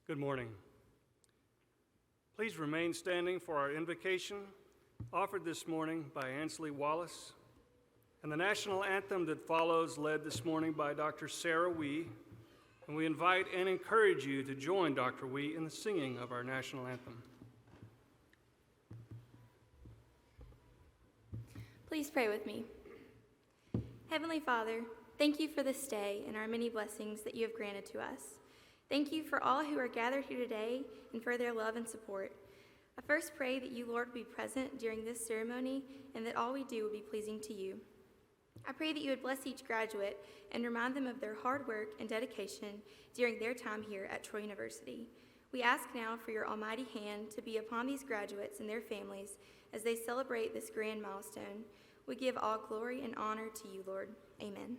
Good morning. Please remain standing for our invocation offered this morning by Ansley Wallace and the national anthem that follows, led this morning by Dr. Sarah Wee. And we invite and encourage you to join Dr. Wee in the singing of our national anthem. Please pray with me. Heavenly Father, thank you for this day and our many blessings that you have granted to us. Thank you for all who are gathered here today and for their love and support. I first pray that you, Lord, be present during this ceremony and that all we do will be pleasing to you. I pray that you would bless each graduate and remind them of their hard work and dedication during their time here at Troy University. We ask now for your almighty hand to be upon these graduates and their families as they celebrate this grand milestone. We give all glory and honor to you, Lord. Amen.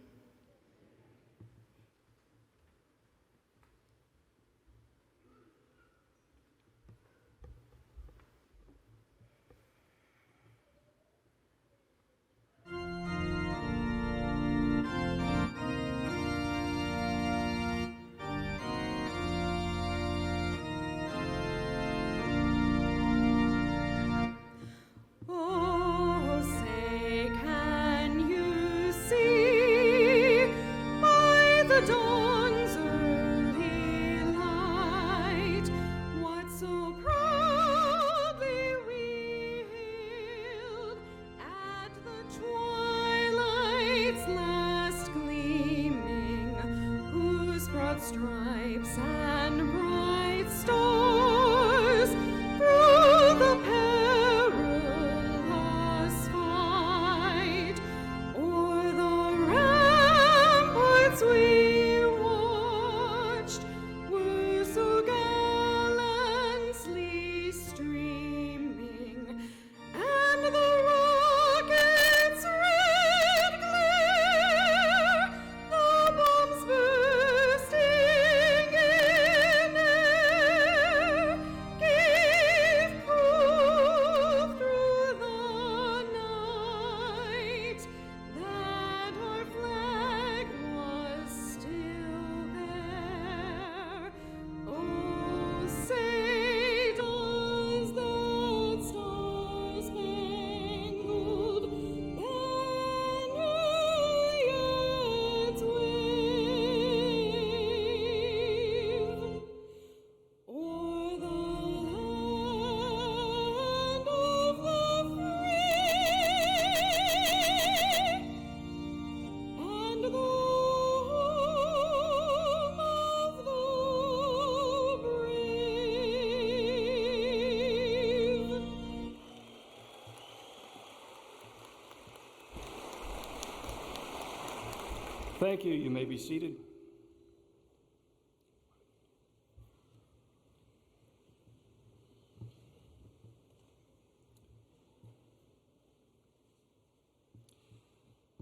Thank you. You may be seated.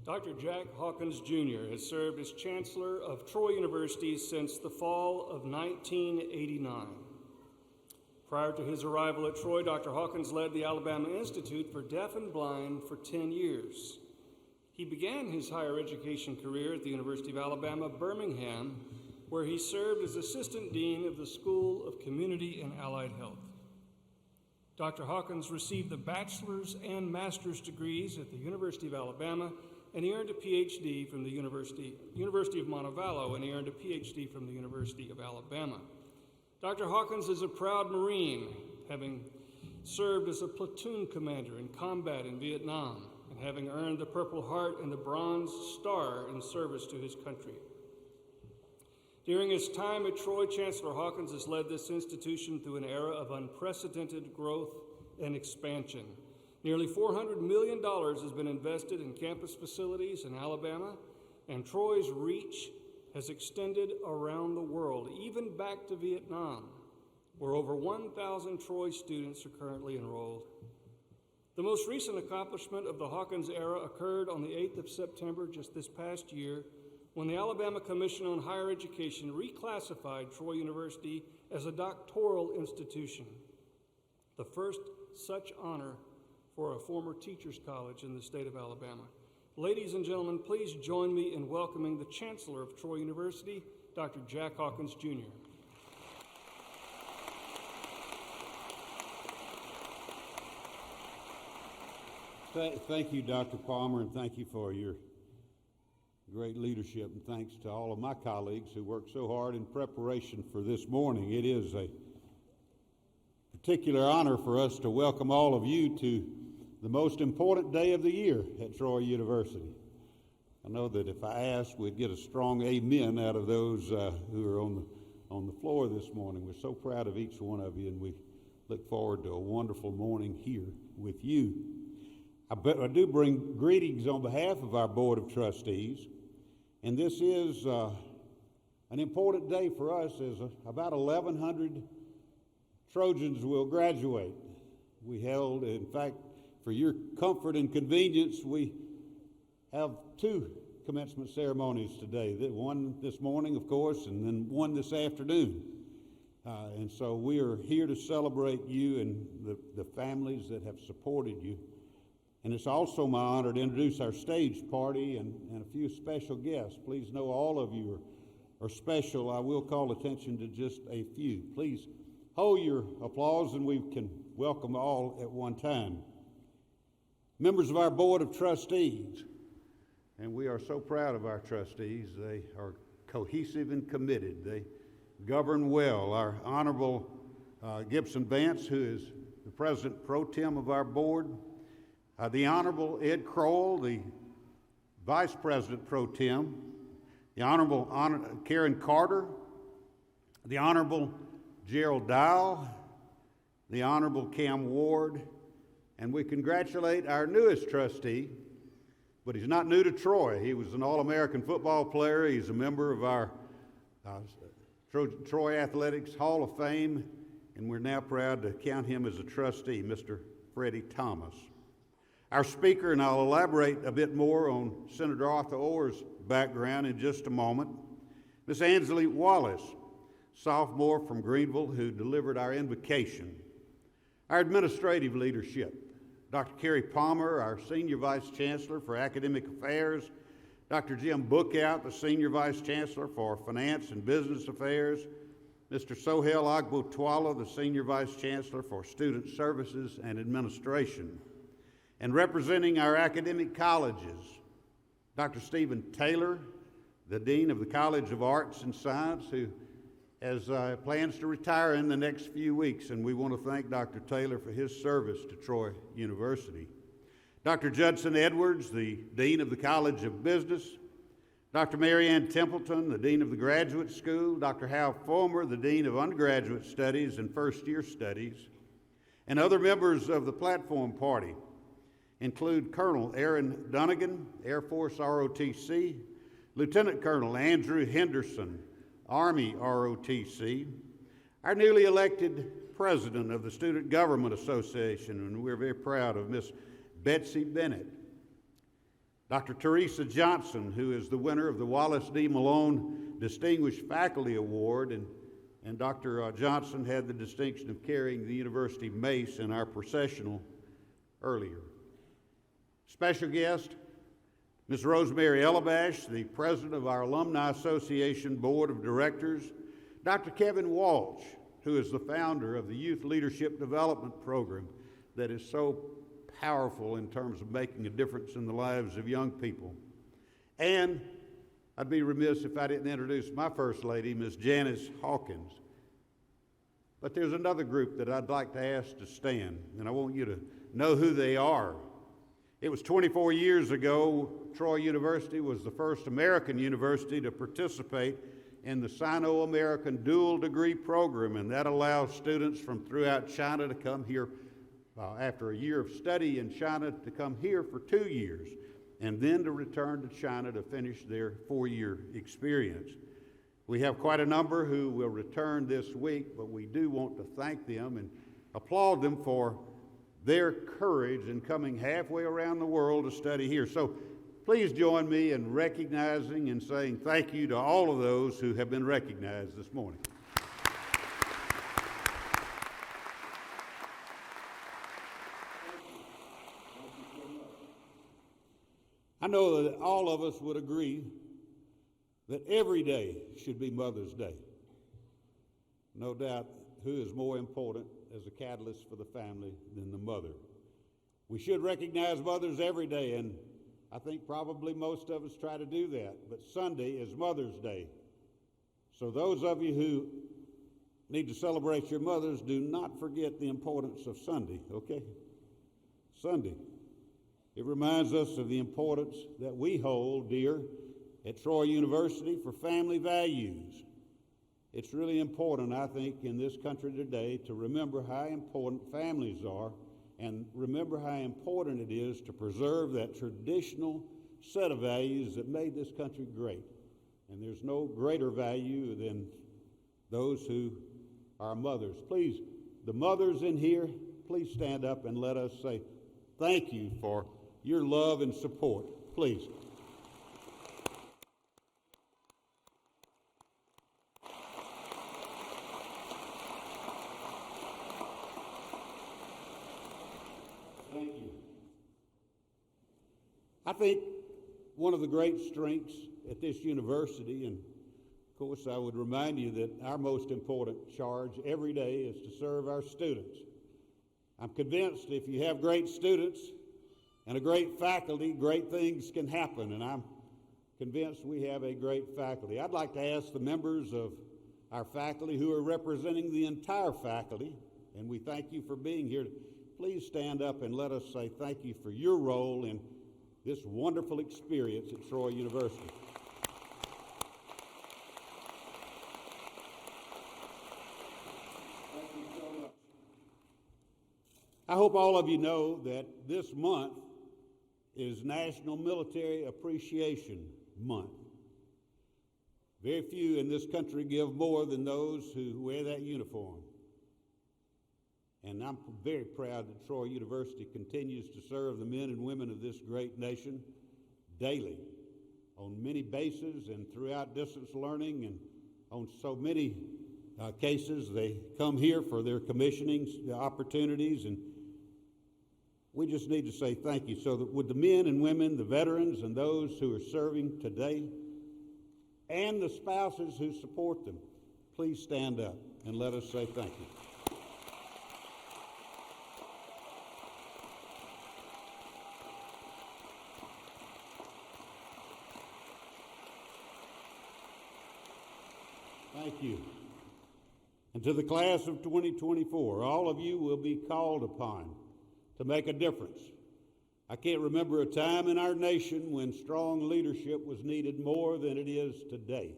Dr. Jack Hawkins Jr. has served as Chancellor of Troy University since the fall of 1989. Prior to his arrival at Troy, Dr. Hawkins led the Alabama Institute for Deaf and Blind for 10 years. He began his higher education career at the University of Alabama, Birmingham, where he served as Assistant Dean of the School of Community and Allied Health. Dr. Hawkins received the bachelor's and master's degrees at the University of Alabama, and he earned a PhD from the University of Montevallo, and he earned a PhD from the University of Alabama. Dr. Hawkins is a proud Marine, having served as a platoon commander in combat in Vietnam, and having earned the Purple Heart and the Bronze Star in service to his country. During his time at Troy, Chancellor Hawkins has led this institution through an era of unprecedented growth and expansion. Nearly $400 million has been invested in campus facilities in Alabama, and Troy's reach has extended around the world, even back to Vietnam, where over 1,000 Troy students are currently enrolled. The most recent accomplishment of the Hawkins era occurred on the 8th of September, just this past year, when the Alabama Commission on Higher Education reclassified Troy University as a doctoral institution, the first such honor for a former teachers' college in the state of Alabama. Ladies and gentlemen, please join me in welcoming the Chancellor of Troy University, Dr. Jack Hawkins, Jr. Thank you, Dr. Palmer, and thank you for your great leadership, and thanks to all of my colleagues who worked so hard in preparation for this morning. It is a particular honor for us to welcome all of you to the most important day of the year at Troy University. I know that if I asked, we'd get a strong amen out of those who are on the floor this morning. We're so proud of each one of you, and we look forward to a wonderful morning here with you. I do bring greetings on behalf of our Board of Trustees, and this is an important day for us as about 1,100 Trojans will graduate. We held, in fact, for your comfort and convenience, we have two commencement ceremonies today. One this morning, of course, and then one this afternoon. And so we are here to celebrate you and the families that have supported you. And it's also my honor to introduce our stage party and a few special guests. Please know all of you are special. I will call attention to just a few. Please hold your applause and we can welcome all at one time. Members of our Board of Trustees, and we are so proud of our trustees. They are cohesive and committed. They govern well. Our Honorable Gibson Vance, who is the President Pro Tem of our board, the Honorable Ed Kroll, the Vice President Pro Tem, the Honorable Karen Carter, the Honorable Gerald Dial, the Honorable Cam Ward, and we congratulate our newest trustee, but he's not new to Troy. He was an All-American football player. He's a member of our Troy Athletics Hall of Fame, and we're now proud to count him as a trustee, Mr. Freddie Thomas. Our speaker, and I'll elaborate a bit more on Senator Arthur Orr's background in just a moment, Ms. Ansley Wallace, sophomore from Greenville, who delivered our invocation. Our administrative leadership, Dr. Kerry Palmer, our Senior Vice Chancellor for Academic Affairs, Dr. Jim Bookout, the Senior Vice Chancellor for Finance and Business Affairs, Mr. Sohail Agbotwala, the Senior Vice Chancellor for Student Services and Administration. And representing our academic colleges, Dr. Stephen Taylor, the Dean of the College of Arts and Science, who has plans to retire in the next few weeks, and we want to thank Dr. Taylor for his service to Troy University. Dr. Judson Edwards, the Dean of the College of Business, Dr. Mary Ann Templeton, the Dean of the Graduate School, Dr. Hal Fulmer, the Dean of Undergraduate Studies and First Year Studies, and other members of the platform party include Colonel Aaron Dunnigan, Air Force ROTC, Lieutenant Colonel Andrew Henderson, Army ROTC, our newly elected President of the Student Government Association, and we're very proud of Miss Betsy Bennett, Dr. Teresa Johnson, who is the winner of the Wallace D. Malone Distinguished Faculty Award, and Dr. Johnson had the distinction of carrying the University Mace in our processional earlier. Special guest, Ms. Rosemary Elabash, the President of our Alumni Association Board of Directors, Dr. Kevin Walsh, who is the founder of the Youth Leadership Development Program that is so powerful in terms of making a difference in the lives of young people. And I'd be remiss if I didn't introduce my First Lady, Ms. Janice Hawkins. But there's another group that I'd like to ask to stand, and I want you to know who they are. It was 24 years ago, Troy University was the first American university to participate in the Sino-American dual degree program, and that allows students from throughout China to come here after a year of study in China to come here for 2 years, and then to return to China to finish their 4-year experience. We have quite a number who will return this week, but we do want to thank them and applaud them for their courage in coming halfway around the world to study here. So please join me in recognizing and saying thank you to all of those who have been recognized this morning. I know that all of us would agree that every day should be Mother's Day. No doubt who is more important as a catalyst for the family than the mother. We should recognize mothers every day, and I think probably most of us try to do that, but Sunday is Mother's Day. So those of you who need to celebrate your mothers, do not forget the importance of Sunday, okay? Sunday. It reminds us of the importance that we hold dear at Troy University for family values. It's really important, I think, in this country today to remember how important families are and remember how important it is to preserve that traditional set of values that made this country great. And there's no greater value than those who are mothers. Please, the mothers in here, please stand up and let us say thank you for your love and support. Please. Thank you. I think one of the great strengths at this university, and of course I would remind you that our most important charge every day is to serve our students. I'm convinced if you have great students and a great faculty, great things can happen, and I'm convinced we have a great faculty. I'd like to ask the members of our faculty who are representing the entire faculty, and we thank you for being here, please stand up and let us say thank you for your role in this wonderful experience at Troy University. Thank you so much. I hope all of you know that this month is National Military Appreciation Month. Very few in this country give more than those who wear that uniform. And I'm very proud that Troy University continues to serve the men and women of this great nation daily on many bases and throughout distance learning, and on so many cases they come here for their commissioning opportunities, and we just need to say thank you. So that with the men and women, the veterans, and those who are serving today, and the spouses who support them, please stand up and let us say thank you. Thank you. And to the class of 2024, all of you will be called upon to make a difference. I can't remember a time in our nation when strong leadership was needed more than it is today.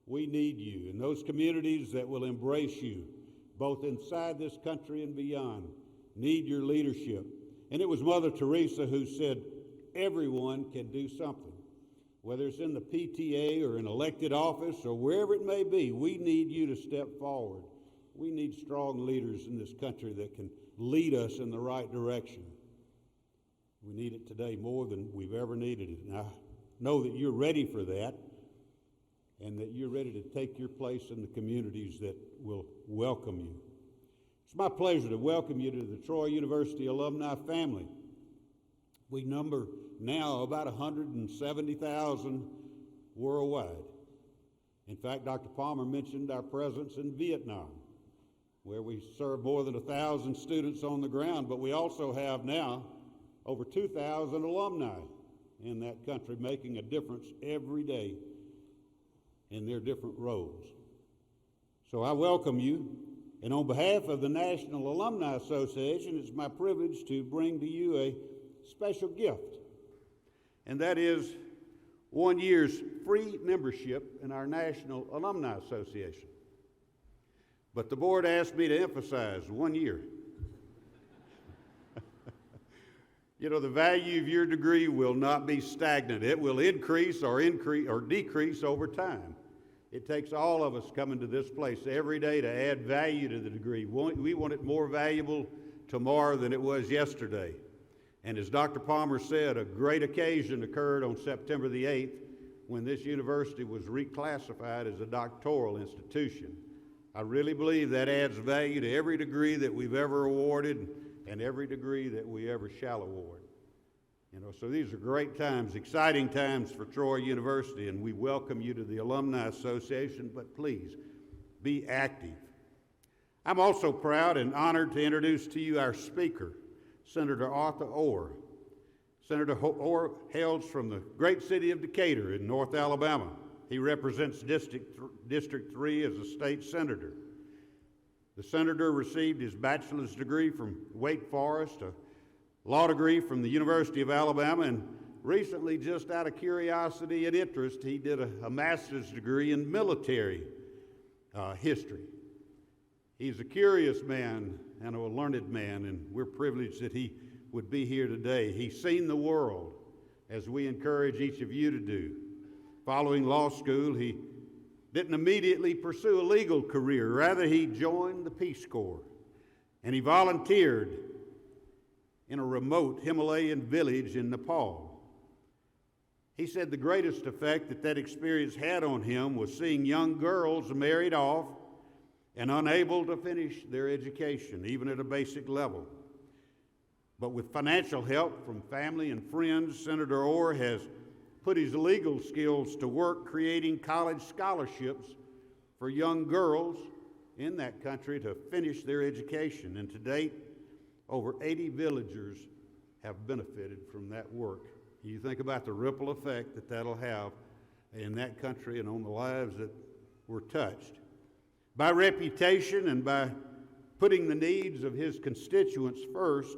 We need you, and those communities that will embrace you, both inside this country and beyond, need your leadership. And it was Mother Teresa who said, everyone can do something. Whether it's in the PTA or in elected office or wherever it may be, we need you to step forward. We need strong leaders in this country that can lead us in the right direction. We need it today more than we've ever needed it. And I know that you're ready for that, and that you're ready to take your place in the communities that will welcome you. It's my pleasure to welcome you to the Troy University alumni family. We number now about 170,000 worldwide. In fact, Dr. Palmer mentioned our presence in Vietnam, where we serve more than 1,000 students on the ground, but we also have now over 2,000 alumni in that country making a difference every day in their different roles. So I welcome you, and on behalf of the National Alumni Association, it's my privilege to bring to you a special gift, and that is 1 year's free membership in our National Alumni Association. But the board asked me to emphasize 1 year. You know, the value of your degree will not be stagnant. It will increase or decrease over time. It takes all of us coming to this place every day to add value to the degree. We want it more valuable tomorrow than it was yesterday. And as Dr. Palmer said, a great occasion occurred on September the 8th when this university was reclassified as a doctoral institution. I really believe that adds value to every degree that we've ever awarded and every degree that we ever shall award. You know, so these are great times, exciting times for Troy University, and we welcome you to the Alumni Association, but please be active. I'm also proud and honored to introduce to you our speaker, Senator Arthur Orr. Senator Orr hails from the great city of Decatur in North Alabama. He represents District 3 as a state senator. The senator received his bachelor's degree from Wake Forest, a law degree from the University of Alabama, and recently, just out of curiosity and interest, he did a master's degree in military history. He's a curious man and a learned man, and we're privileged that he would be here today. He's seen the world, as we encourage each of you to do. Following law school, he didn't immediately pursue a legal career. Rather, he joined the Peace Corps, and he volunteered in a remote Himalayan village in Nepal. He said the greatest effect that experience had on him was seeing young girls married off and unable to finish their education, even at a basic level. But with financial help from family and friends, Senator Orr has put his legal skills to work creating college scholarships for young girls in that country to finish their education. And to date, over 80 villagers have benefited from that work. You think about the ripple effect that that'll have in that country and on the lives that were touched. By reputation and by putting the needs of his constituents first,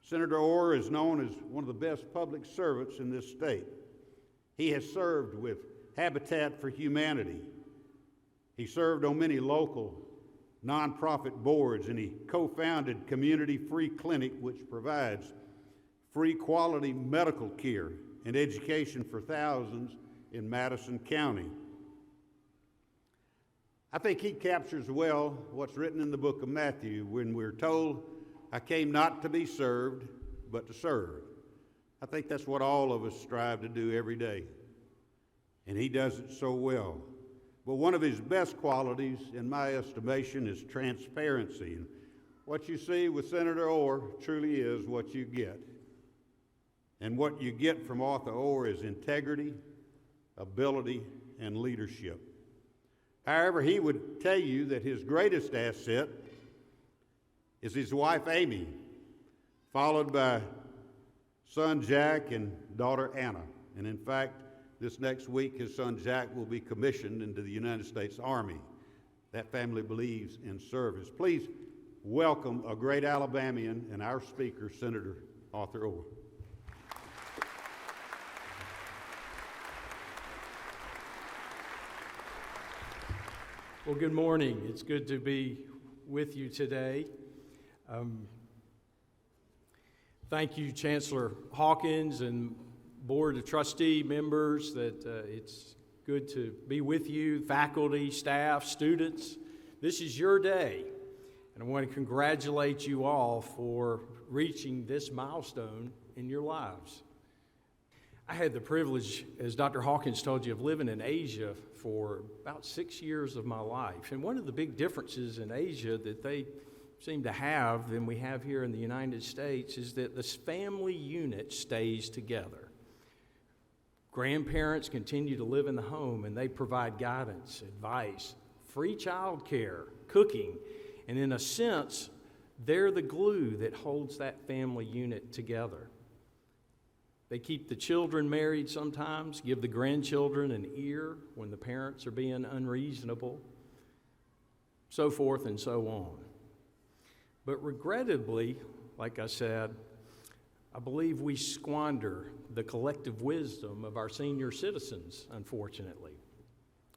Senator Orr is known as one of the best public servants in this state. He has served with Habitat for Humanity. He served on many local nonprofit boards, and he co-founded Community Free Clinic, which provides free quality medical care and education for thousands in Madison County. I think he captures well what's written in the book of Matthew when we're told, "I came not to be served, but to serve." I think that's what all of us strive to do every day, and he does it so well. But one of his best qualities, in my estimation, is transparency. And what you see with Senator Orr truly is what you get. And what you get from Arthur Orr is integrity, ability, and leadership. However, he would tell you that his greatest asset is his wife, Amy, followed by son Jack and daughter Anna. And in fact, this next week, his son Jack will be commissioned into the United States Army. That family believes in service. Please welcome a great Alabamian and our speaker, Senator Arthur Orr. Well, good morning. It's good to be with you today. Thank you, Chancellor Hawkins and Board of Trustee members, that it's good to be with you, faculty, staff, students. This is your day, and I want to congratulate you all for reaching this milestone in your lives. I had the privilege, as Dr. Hawkins told you, of living in Asia for about 6 years of my life. And one of the big differences in Asia that they seem to have than we have here in the United States is that this family unit stays together. Grandparents continue to live in the home, and they provide guidance, advice, free child care, cooking, and in a sense, they're the glue that holds that family unit together. They keep the children married sometimes, give the grandchildren an ear when the parents are being unreasonable, so forth and so on. But regrettably, like I said, I believe we squander the collective wisdom of our senior citizens, unfortunately.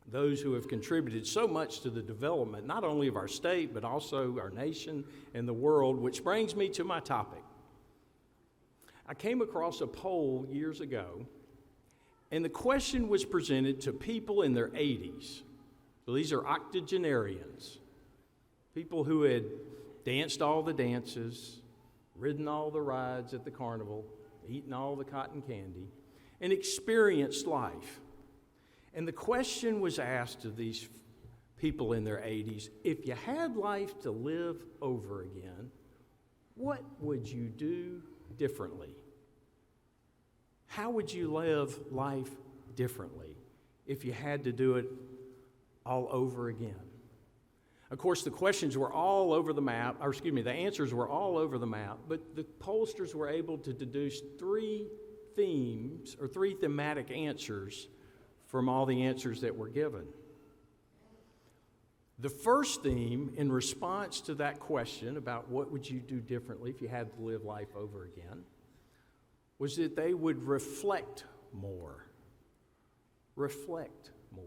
Those who have contributed so much to the development, not only of our state, but also our nation and the world, which brings me to my topic. I came across a poll years ago, and the question was presented to people in their 80s. So these are octogenarians, people who had danced all the dances, ridden all the rides at the carnival, eaten all the cotton candy, and experienced life. And the question was asked of these people in their 80s, if you had life to live over again, what would you do differently? How would you live life differently if you had to do it all over again? Of course, the questions were all over the map, the answers were all over the map, but the pollsters were able to deduce three thematic answers from all the answers that were given. The first theme, in response to that question about what would you do differently if you had to live life over again, was that they would reflect more. Reflect more.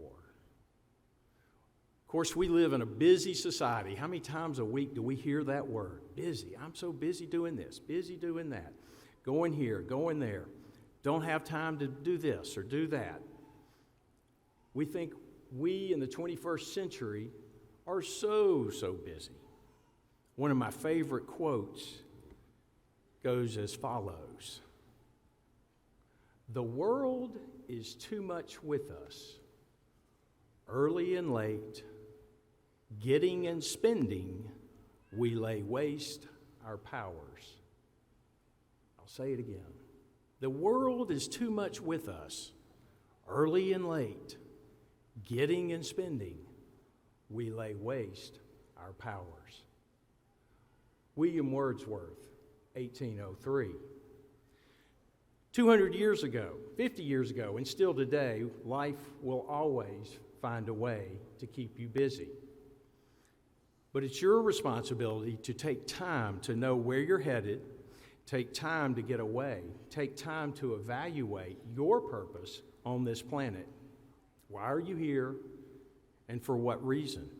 Of course, we live in a busy society. How many times a week do we hear that word? Busy. I'm so busy doing this, busy doing that. Going here, going there. Don't have time to do this or do that. We think we in the 21st century are so busy. One of my favorite quotes goes as follows: "The world is too much with us, early and late, getting and spending, we lay waste our powers." I'll say it again. The world is too much with us, early and late, getting and spending, we lay waste our powers. William Wordsworth, 1803. 200 years ago, 50 years ago, and still today, life will always find a way to keep you busy. But it's your responsibility to take time to know where you're headed, take time to get away, take time to evaluate your purpose on this planet. Why are you here, and for what reason?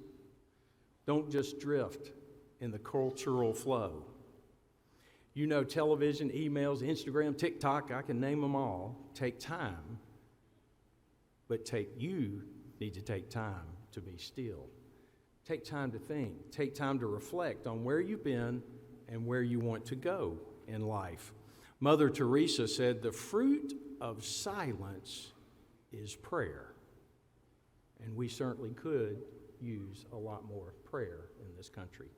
Don't just drift in the cultural flow. You know, television, emails, Instagram, TikTok, I can name them all. Take time, but you need to take time to be still. Take time to think. Take time to reflect on where you've been and where you want to go in life. Mother Teresa said, "The fruit of silence is prayer." And we certainly could use a lot more prayer in this country.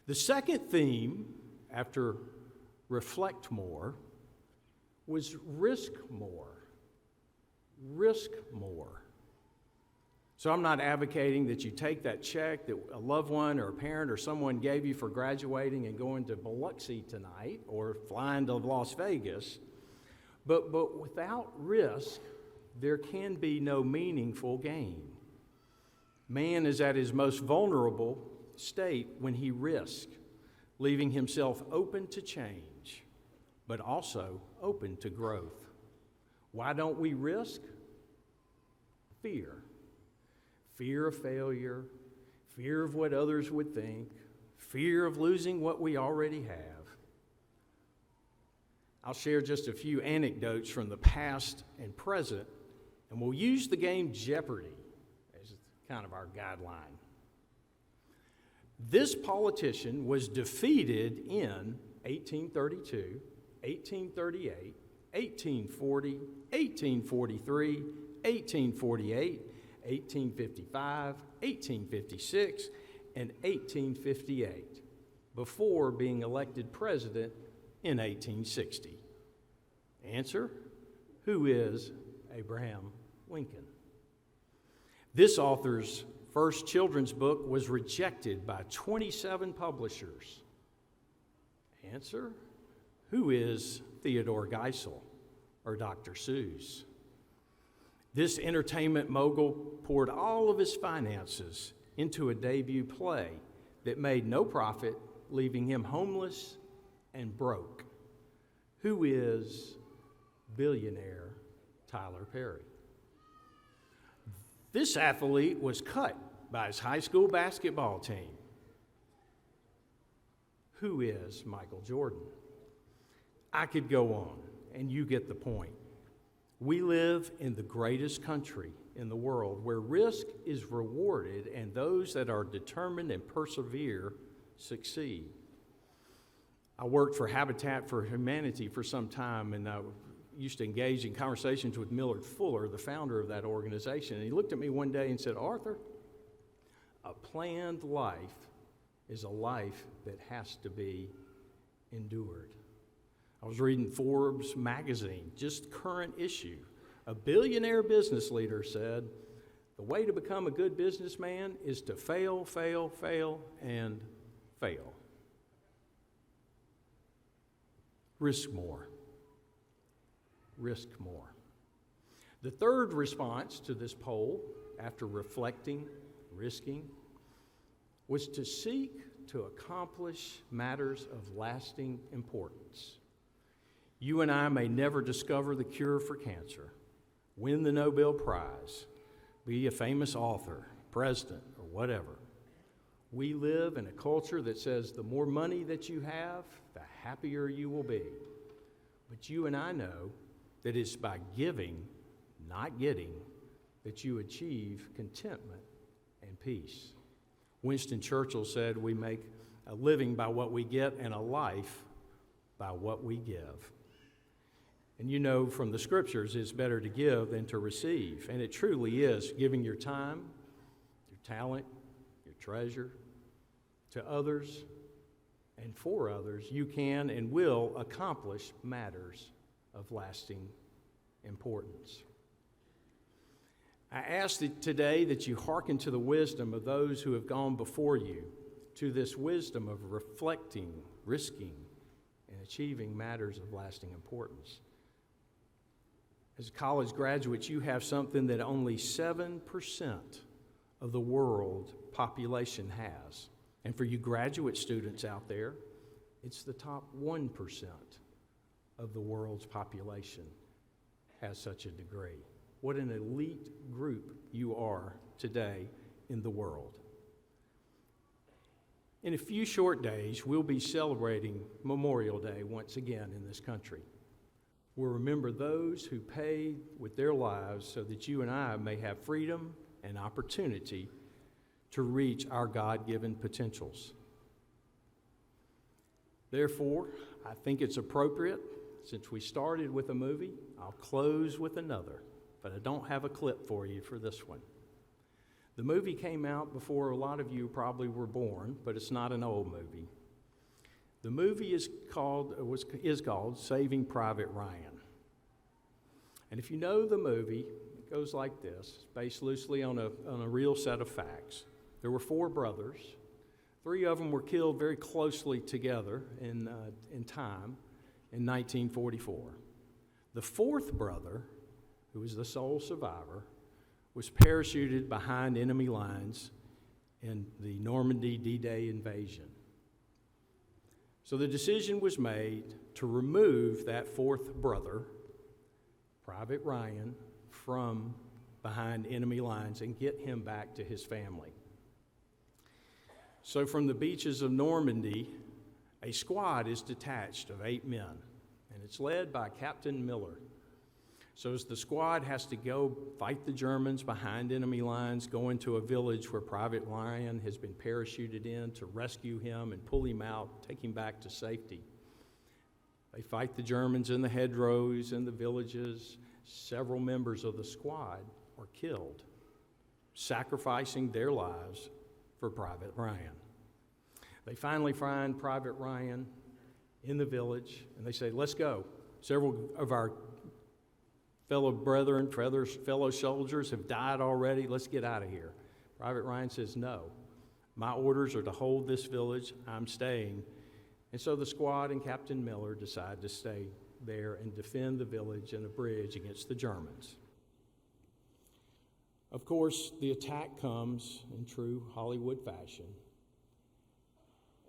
The second theme, after reflect more, was risk more. Risk more. So I'm not advocating that you take that check that a loved one or a parent or someone gave you for graduating and going to Biloxi tonight or flying to Las Vegas, but without risk, there can be no meaningful gain. Man is at his most vulnerable state when he risks, leaving himself open to change, but also open to growth. Why don't we risk? Fear. Fear of failure, fear of what others would think, fear of losing what we already have. I'll share just a few anecdotes from the past and present, and we'll use the game Jeopardy as kind of our guideline. This politician was defeated in 1832, 1838, 1840, 1843, 1848, 1855, 1856, and 1858, before being elected president in 1860. Answer: who is Abraham Lincoln? This author's first children's book was rejected by 27 publishers. Answer: who is Theodore Geisel or Dr. Seuss? This entertainment mogul poured all of his finances into a debut play that made no profit, leaving him homeless and broke. Who is billionaire Tyler Perry? This athlete was cut by his high school basketball team. Who is Michael Jordan? I could go on, and you get the point. We live in the greatest country in the world where risk is rewarded and those that are determined and persevere succeed. I worked for Habitat for Humanity for some time, and I used to engage in conversations with Millard Fuller, the founder of that organization. And he looked at me one day and said, "Arthur, a planned life is a life that has to be endured." I was reading Forbes magazine, just current issue. A billionaire business leader said, The way to become a good businessman is to fail, fail, fail, and fail. Risk more. Risk more. The third response to this poll, after reflecting, risking, was to seek to accomplish matters of lasting importance. You and I may never discover the cure for cancer, win the Nobel Prize, be a famous author, president, or whatever. We live in a culture that says the more money that you have, the happier you will be. But you and I know that it's by giving, not getting, that you achieve contentment and peace. Winston Churchill said we make a living by what we get and a life by what we give. And you know from the scriptures it's better to give than to receive. And it truly is giving your time, your talent, your treasure to others and for others. You can and will accomplish matters of lasting importance. I ask that today that you hearken to the wisdom of those who have gone before you, to this wisdom of reflecting, risking, and achieving matters of lasting importance. As college graduates, you have something that only 7% of the world population has. And for you graduate students out there, it's the top 1% of the world's population has such a degree. What an elite group you are today in the world. In a few short days, we'll be celebrating Memorial Day once again in this country. We'll remember those who paid with their lives so that you and I may have freedom and opportunity to reach our God-given potentials. Therefore, I think it's appropriate, since we started with a movie, I'll close with another. But I don't have a clip for you for this one. The movie came out before a lot of you probably were born, but it's not an old movie. The movie is called Saving Private Ryan. And if you know the movie, it goes like this. It's based loosely on a real set of facts. There were 4 brothers. 3 of them were killed very closely together in time in 1944. The 4th brother, who was the sole survivor, was parachuted behind enemy lines in the Normandy D-Day invasion. So the decision was made to remove that 4th brother, Private Ryan, from behind enemy lines and get him back to his family. So from the beaches of Normandy, a squad is detached of 8 men, and it's led by Captain Miller. So as the squad has to go fight the Germans behind enemy lines, go into a village where Private Ryan has been parachuted in to rescue him and pull him out, take him back to safety. They fight the Germans in the hedgerows and the villages. Several members of the squad are killed, sacrificing their lives for Private Ryan. They finally find Private Ryan in the village, and they say, let's go. Several of our fellow brethren, fellow soldiers have died already. Let's get out of here. Private Ryan says, no. My orders are to hold this village. I'm staying. And so the squad and Captain Miller decide to stay there and defend the village and the bridge against the Germans. Of course, the attack comes in true Hollywood fashion,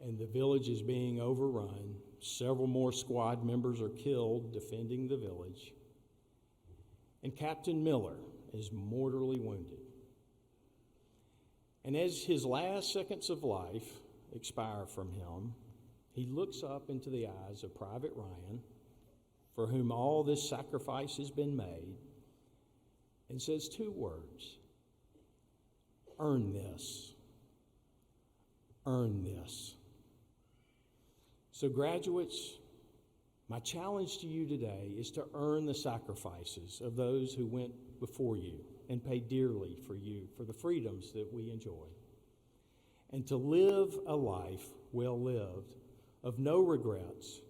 and the village is being overrun. Several more squad members are killed defending the village. And Captain Miller is mortally wounded. And as his last seconds of life expire from him, he looks up into the eyes of Private Ryan, for whom all this sacrifice has been made, and says 2 words: earn this. Earn this. So graduates, my challenge to you today is to earn the sacrifices of those who went before you and paid dearly for you, for the freedoms that we enjoy, and to live a life well lived of no regrets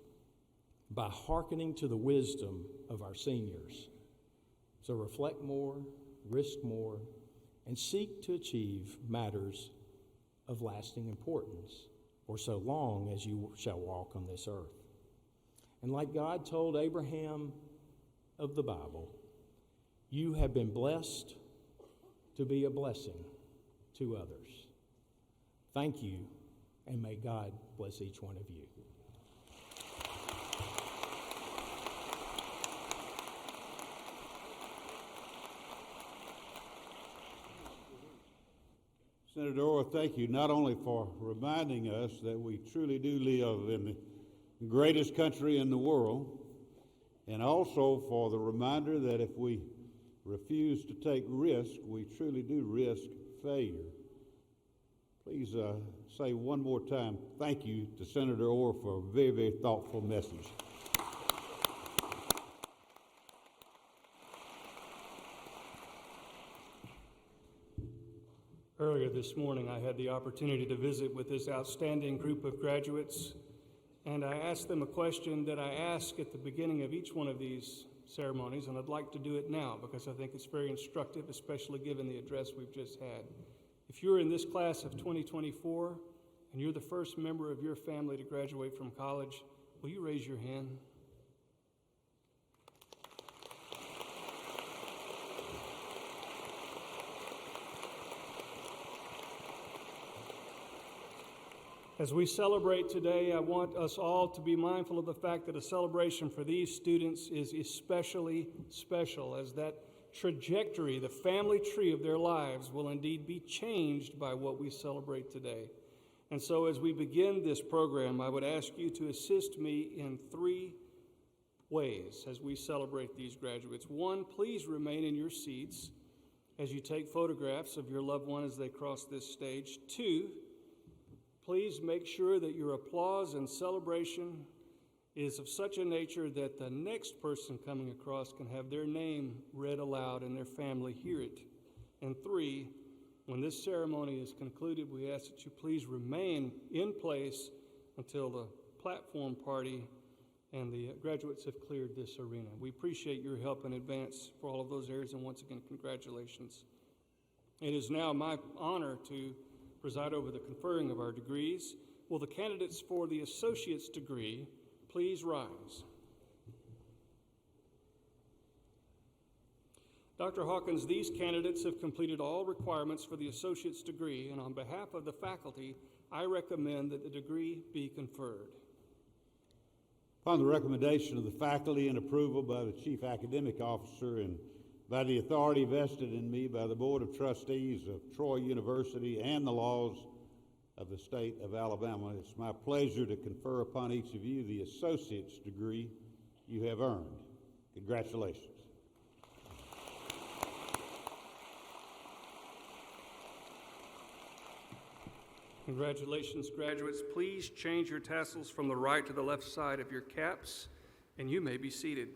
by hearkening to the wisdom of our seniors. So reflect more, risk more, and seek to achieve matters of lasting importance for so long as you shall walk on this earth. And like God told Abraham of the Bible, you have been blessed to be a blessing to others. Thank you, and may God bless each one of you. Senator Orr, thank you not only for reminding us that we truly do live in the greatest country in the world, and also for the reminder that if we refuse to take risk, we truly do risk failure. Please say one more time, thank you to Senator Orr for a very, very thoughtful message. Earlier this morning, I had the opportunity to visit with this outstanding group of graduates, and I asked them a question that I ask at the beginning of each one of these ceremonies, and I'd like to do it now because I think it's very instructive, especially given the address we've just had. If you're in this class of 2024 and you're the first member of your family to graduate from college, will you raise your hand? As we celebrate today, I want us all to be mindful of the fact that a celebration for these students is especially special, as that trajectory, the family tree of their lives, will indeed be changed by what we celebrate today. And so as we begin this program, I would ask you to assist me in 3 ways as we celebrate these graduates. 1, please remain in your seats as you take photographs of your loved one as they cross this stage. 2, please make sure that your applause and celebration is of such a nature that the next person coming across can have their name read aloud and their family hear it. And 3, when this ceremony is concluded, we ask that you please remain in place until the platform party and the graduates have cleared this arena. We appreciate your help in advance for all of those areas, and once again, congratulations. It is now my honor to preside over the conferring of our degrees. Will the candidates for the associate's degree please rise? Dr. Hawkins, these candidates have completed all requirements for the associate's degree, and on behalf of the faculty, I recommend that the degree be conferred. Upon the recommendation of the faculty and approval by the Chief Academic Officer and by the authority vested in me by the Board of Trustees of Troy University and the laws of the state of Alabama, it's my pleasure to confer upon each of you the associate's degree you have earned. Congratulations. Congratulations, graduates. Please change your tassels from the right to the left side of your caps, and you may be seated.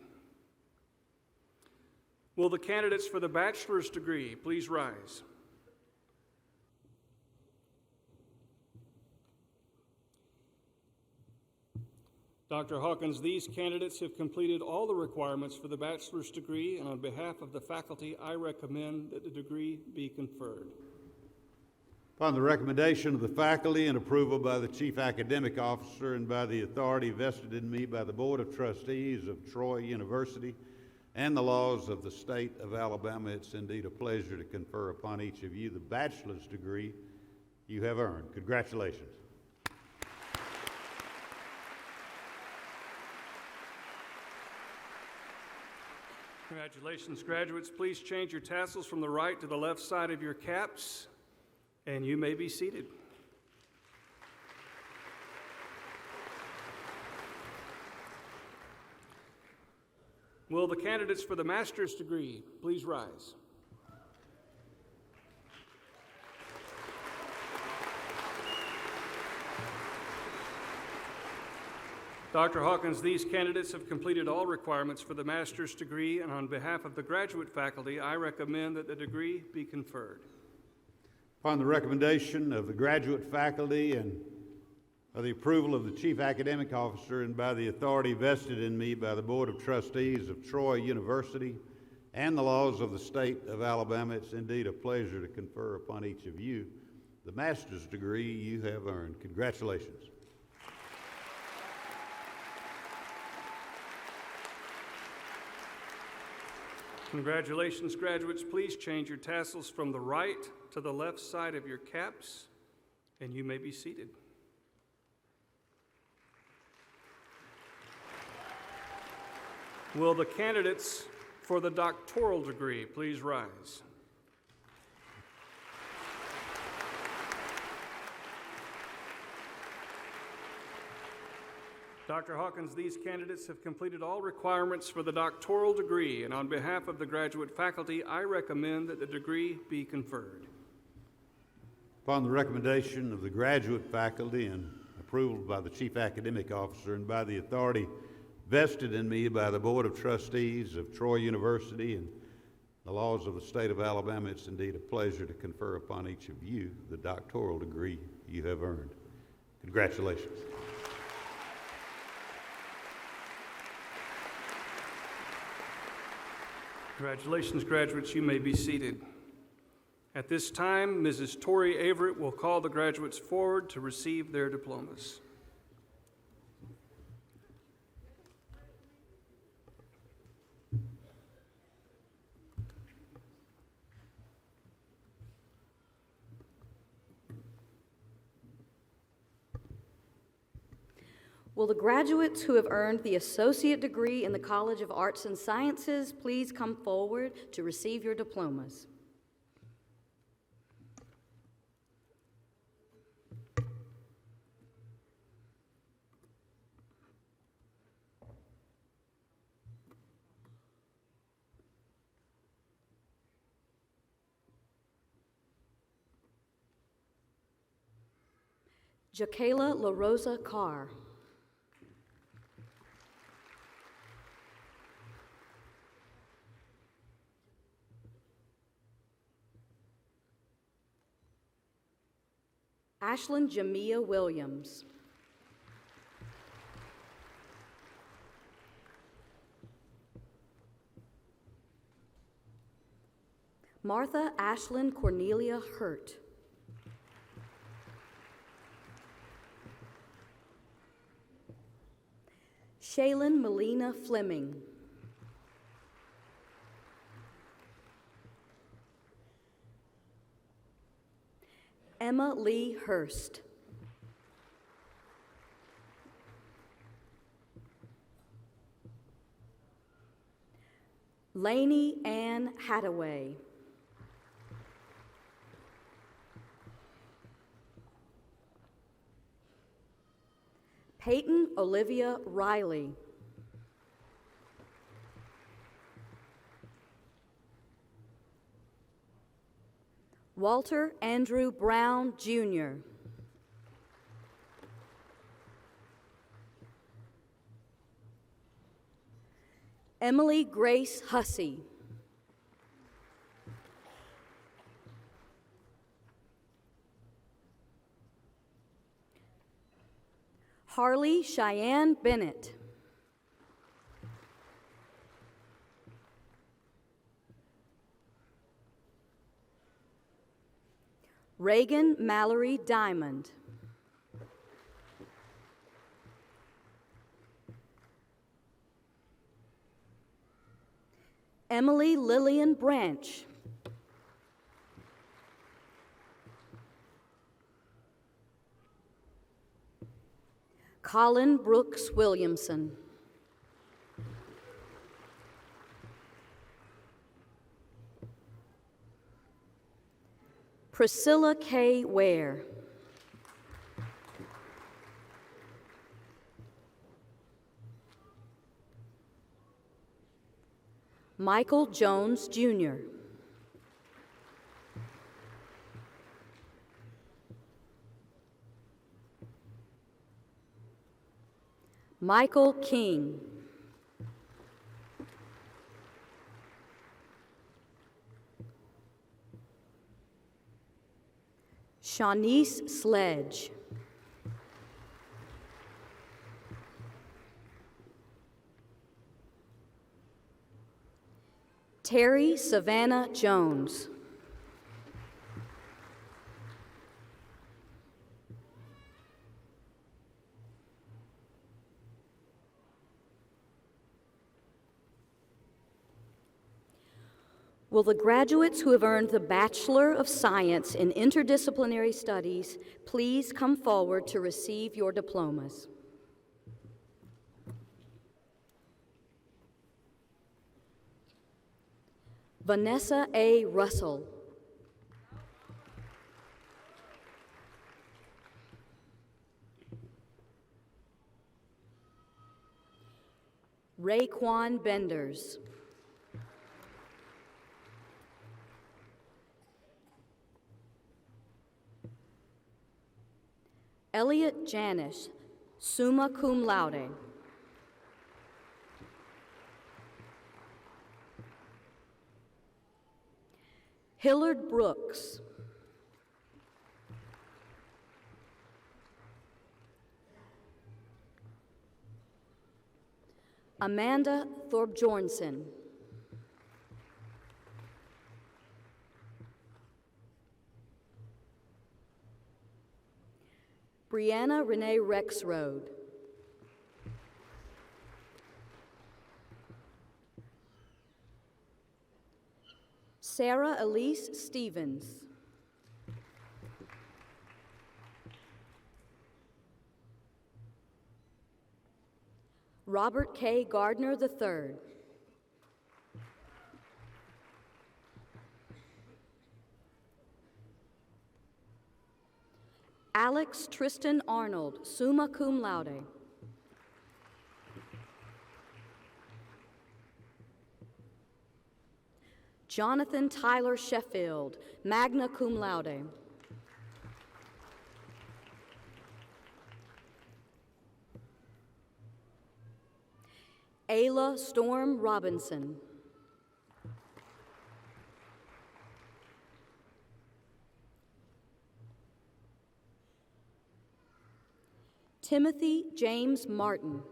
Will the candidates for the bachelor's degree please rise? Dr. Hawkins, these candidates have completed all the requirements for the bachelor's degree, and on behalf of the faculty, I recommend that the degree be conferred. Upon the recommendation of the faculty and approval by the Chief Academic Officer and by the authority vested in me by the Board of Trustees of Troy University and the laws of the state of Alabama, it's indeed a pleasure to confer upon each of you the bachelor's degree you have earned. Congratulations. Congratulations, graduates. Please change your tassels from the right to the left side of your caps, and you may be seated. Will the candidates for the master's degree please rise? Dr. Hawkins, these candidates have completed all requirements for the master's degree, and on behalf of the graduate faculty, I recommend that the degree be conferred. Upon the recommendation of the graduate faculty and by the approval of the Chief Academic Officer and by the authority vested in me by the Board of Trustees of Troy University and the laws of the state of Alabama, it's indeed a pleasure to confer upon each of you the master's degree you have earned. Congratulations. Congratulations, graduates. Please change your tassels from the right to the left side of your caps, and you may be seated. Will the candidates for the doctoral degree please rise? Dr. Hawkins, these candidates have completed all requirements for the doctoral degree, and on behalf of the graduate faculty, I recommend that the degree be conferred. Upon the recommendation of the graduate faculty and approval by the Chief Academic Officer and by the authority vested in me by the Board of Trustees of Troy University and the laws of the state of Alabama, it's indeed a pleasure to confer upon each of you the doctoral degree you have earned. Congratulations. Congratulations, graduates. You may be seated. At this time, Mrs. Tori Averett will call the graduates forward to receive their diplomas. Will the graduates who have earned the associate degree in the College of Arts and Sciences please come forward to receive your diplomas? Jacayla La Rosa Carr. Ashlyn Jamia Williams. Martha Ashlyn Cornelia Hurt. Shaylin Melina Fleming. Emma Lee Hurst. Lainey Ann Hadaway. Peyton Olivia Riley. Walter Andrew Brown, Jr. Emily Grace Hussey. Harley Cheyenne Bennett. Reagan Mallory Diamond. Emily Lillian Branch. Colin Brooks Williamson. Priscilla K. Ware. Michael Jones, Jr. Michael King. Shanice Sledge. Terry Savannah Jones. Will the graduates who have earned the Bachelor of Science in Interdisciplinary Studies please come forward to receive your diplomas? Vanessa A. Russell. Raekwon Benders. Elliot Janish, summa cum laude. Hillard Brooks. Amanda Thorbjornsen. Brianna Renee Rexroad. Sarah Elise Stevens. Robert K. Gardner III. Alex Tristan Arnold, summa cum laude. Jonathan Tyler Sheffield, magna cum laude. Ayla Storm Robinson. Timothy James Martin.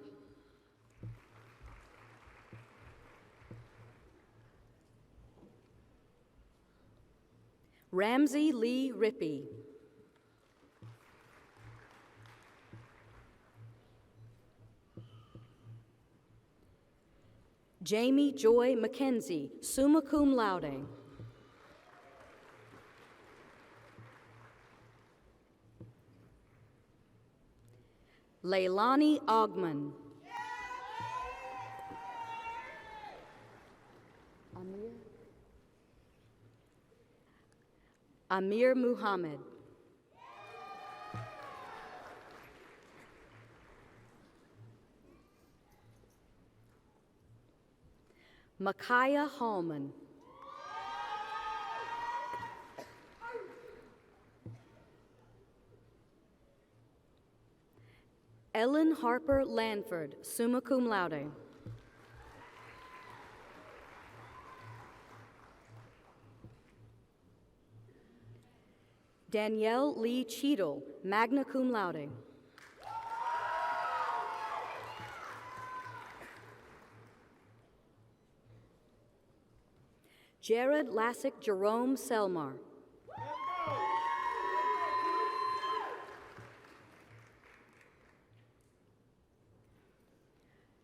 Ramsey Lee Rippey. Jamie Joy McKenzie, summa cum laude. Leilani Ogman. Amir Muhammad. Micaiah Hallman. Ellen Harper Lanford, summa cum laude. Danielle Lee Cheadle, magna cum laude. Jared Lassick Jerome Selmar.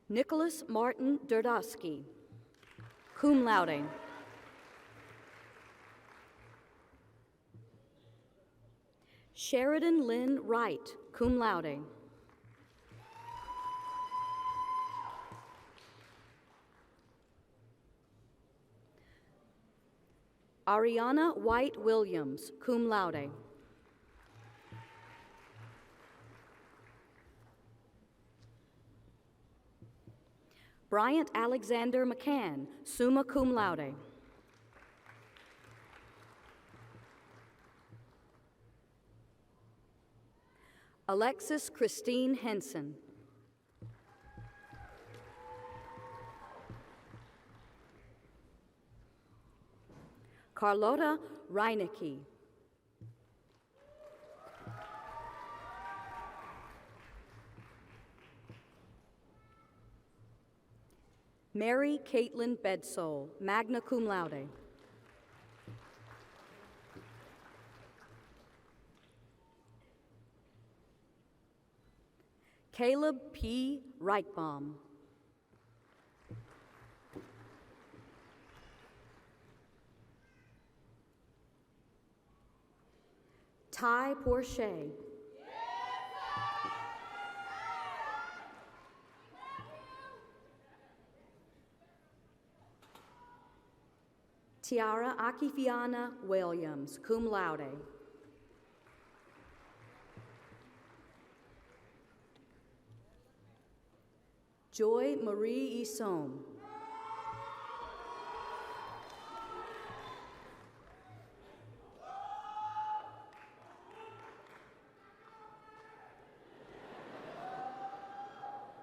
Nicholas Martin Durdowski, cum laude. Sheridan Lynn Wright, cum laude. Ariana White Williams, cum laude. Bryant Alexander McCann, summa cum laude. Alexis Christine Henson. Carlota Reinecke. Mary Caitlin Bedsole, magna cum laude. Caleb P. Reichbaum. Ty Porche. Tiara Akifiana Williams, cum laude. Joy Marie Isom.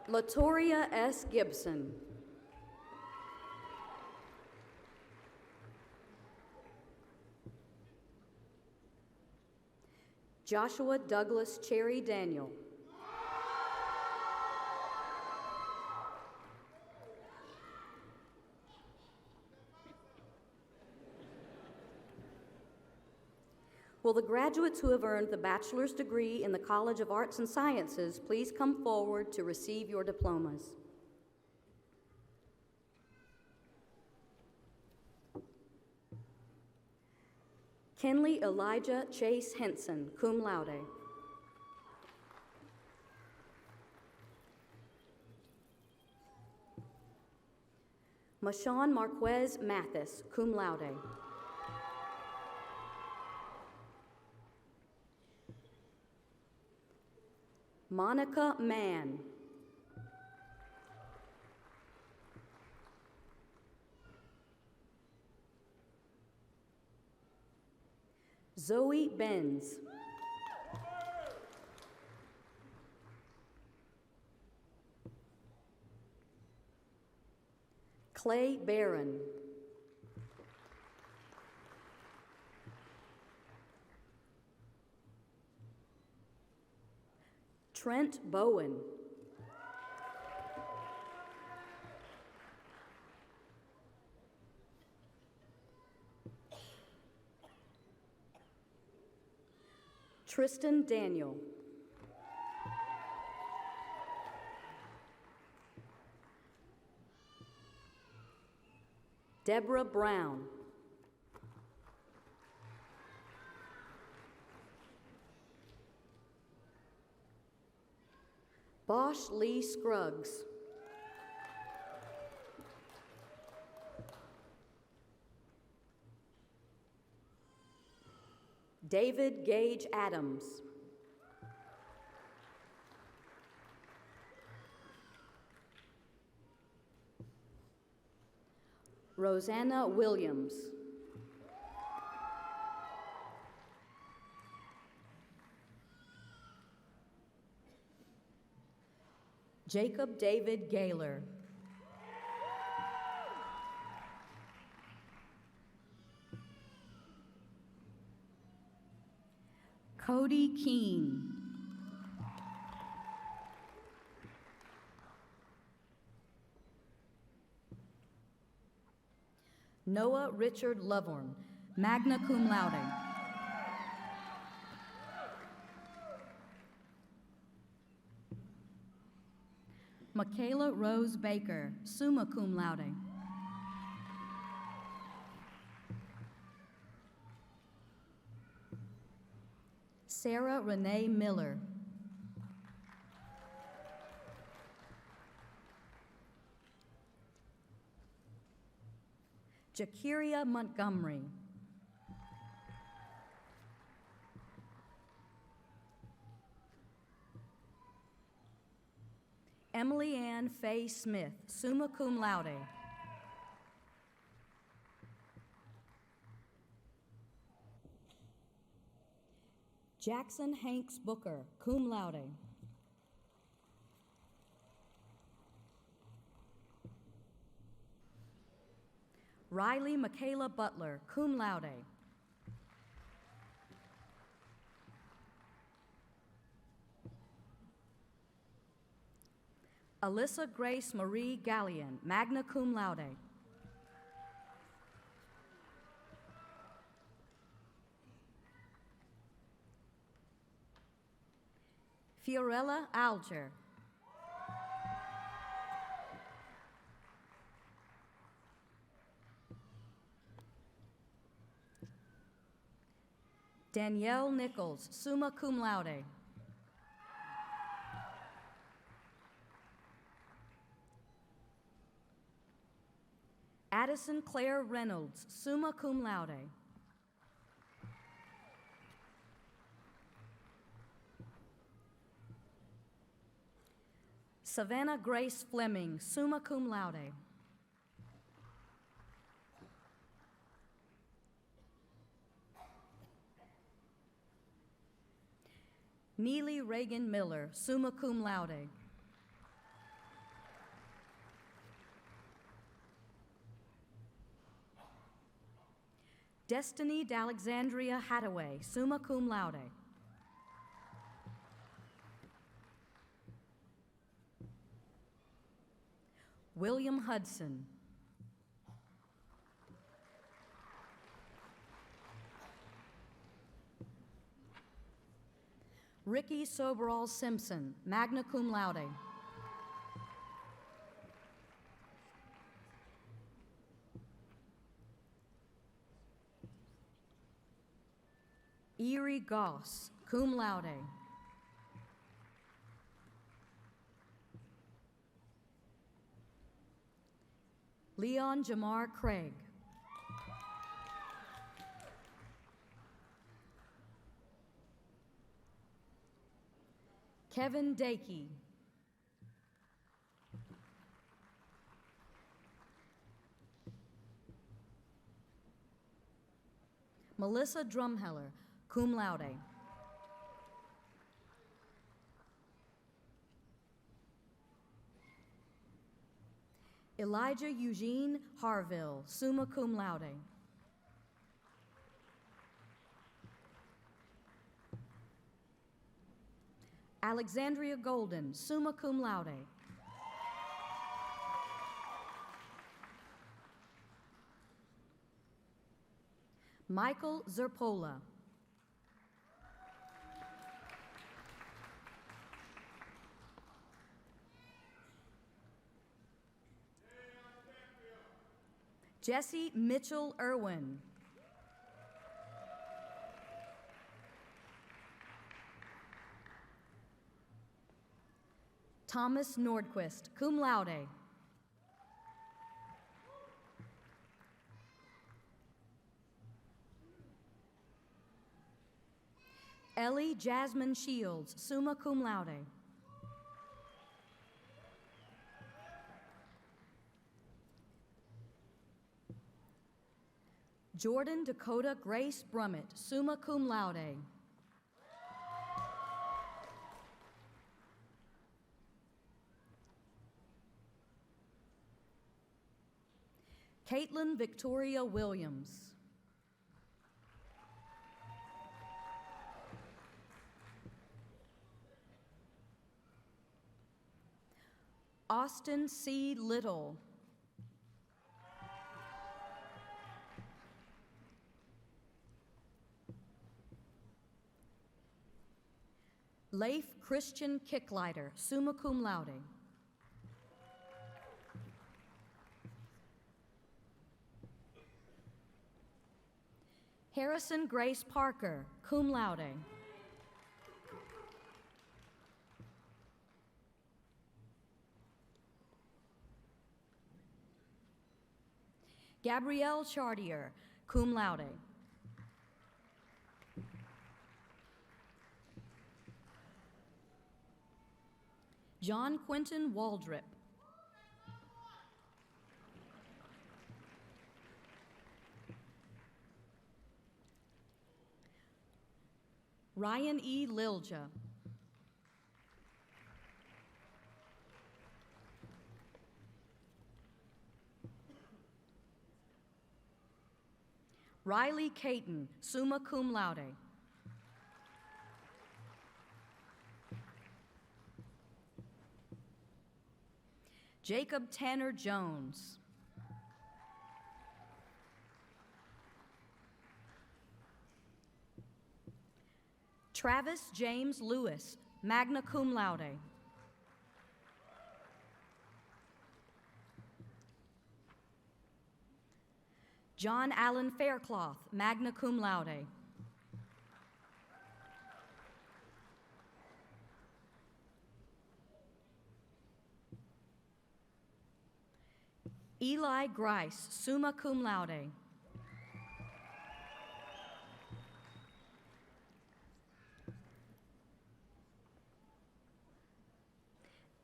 Latoria S. Gibson. Joshua Douglas Cherry Daniel. Will the graduates who have earned the bachelor's degree in the College of Arts and Sciences please come forward to receive your diplomas? Kenley Elijah Chase Henson, cum laude. Mashawn Marquez Mathis, cum laude. Monica Mann. Zoe Benz. Clay Barron. Trent Bowen. Tristan Daniel. Deborah Brown. Bosch Lee Scruggs. David Gage Adams. Rosanna Williams. Jacob David Gaylor. Cody Keene. Noah Richard Lovorn, magna cum laude. Michaela Rose Baker, summa cum laude. Sarah Renee Miller. Jakiria Montgomery. Emily Ann Faye Smith, summa cum laude. Jackson Hanks Booker, cum laude. Riley Michaela Butler, cum laude. Alyssa Grace Marie Gallion, magna cum laude. Fiorella Alger. Danielle Nichols, summa cum laude. Addison Claire Reynolds, summa cum laude. Savannah Grace Fleming, summa cum laude. Neely Reagan Miller, summa cum laude. Destiny d'Alexandria Hathaway, summa cum laude. William Hudson. Ricky Soberall Simpson, magna cum laude. Erie Goss, cum laude. Leon Jamar Craig. Kevin Dakey. Melissa Drumheller, cum laude. Elijah Eugene Harville, summa cum laude. Alexandria Golden, summa cum laude. Michael Zerpola. Jesse Mitchell Irwin. Thomas Nordquist, cum laude. Ellie Jasmine Shields, summa cum laude. Jordan Dakota Grace Brummett, summa cum laude. Caitlin Victoria Williams. Austin C. Little. Leif Christian Kicklighter, summa cum laude. Harrison Grace Parker, cum laude. Gabrielle Chartier, cum laude. John Quentin Waldrip. Ryan E. Lilja. Riley Caton, summa cum laude. Jacob Tanner Jones. Travis James Lewis, magna cum laude. John Allen Faircloth, magna cum laude. Eli Grice, summa cum laude.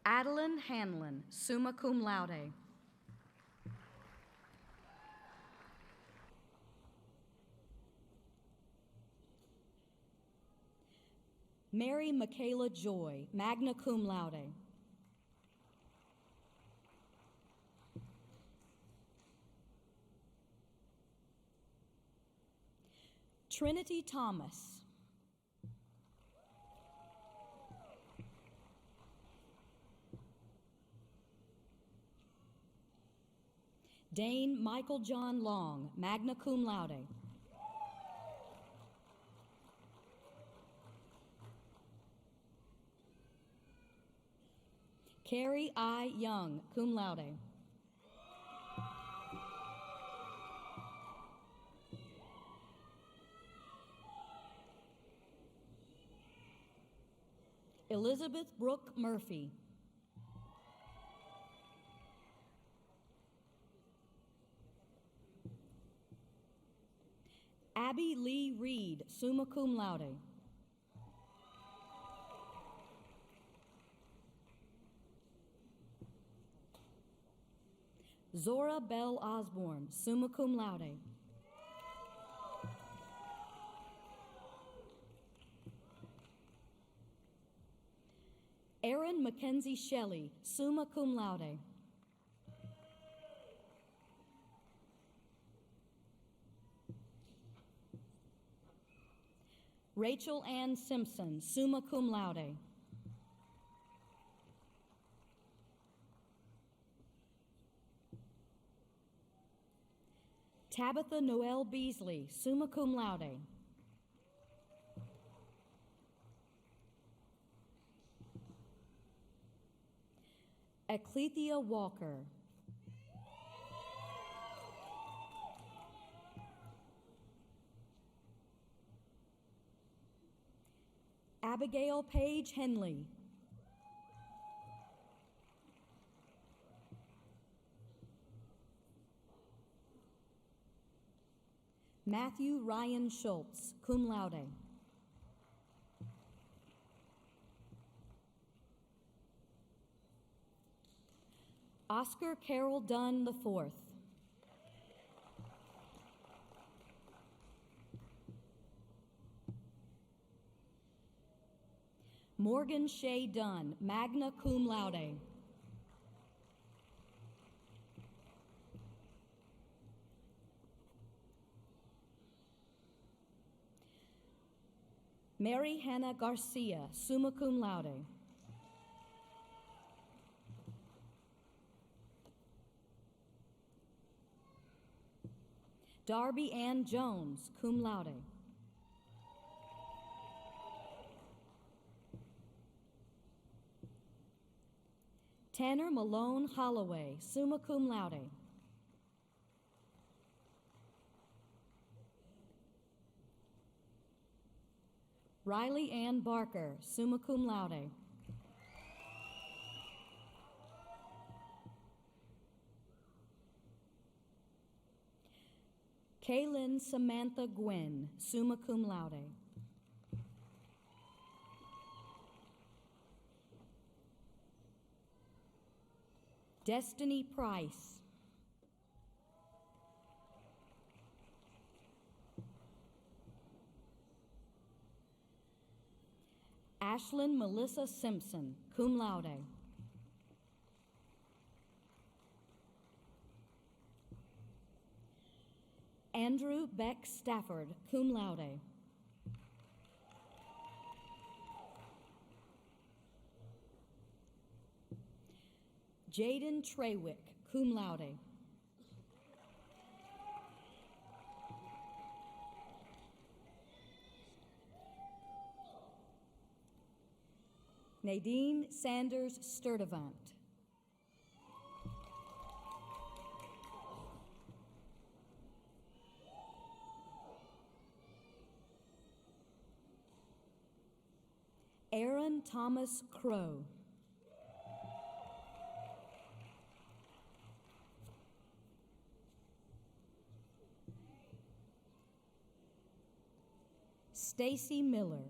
Adeline Hanlon, summa cum laude. Mary Michaela Joy, magna cum laude. Trinity Thomas. Dane Michael John Long, magna cum laude. Carrie I. Young, cum laude. Elizabeth Brooke Murphy. Abby Lee Reed, summa cum laude. Zora Bell Osborne, summa cum laude. Erin Mackenzie Shelley, summa cum laude. Rachel Ann Simpson, summa cum laude. Tabitha Noel Beasley, summa cum laude. Eclethia Walker. Abigail Page Henley. Matthew Ryan Schultz, cum laude. Oscar Carroll Dunn IV. Morgan Shea Dunn, magna cum laude. Mary Hannah Garcia, summa cum laude. Darby Ann Jones, cum laude. Tanner Malone Holloway, summa cum laude. Riley Ann Barker, summa cum laude. Kaylin Samantha Gwynn, summa cum laude. Destiny Price. Ashlyn Melissa Simpson, cum laude. Andrew Beck Stafford, cum laude. Jaden Trewick, cum laude. Nadine Sanders Sturdivant. Aaron Thomas Crow. Stacy Miller.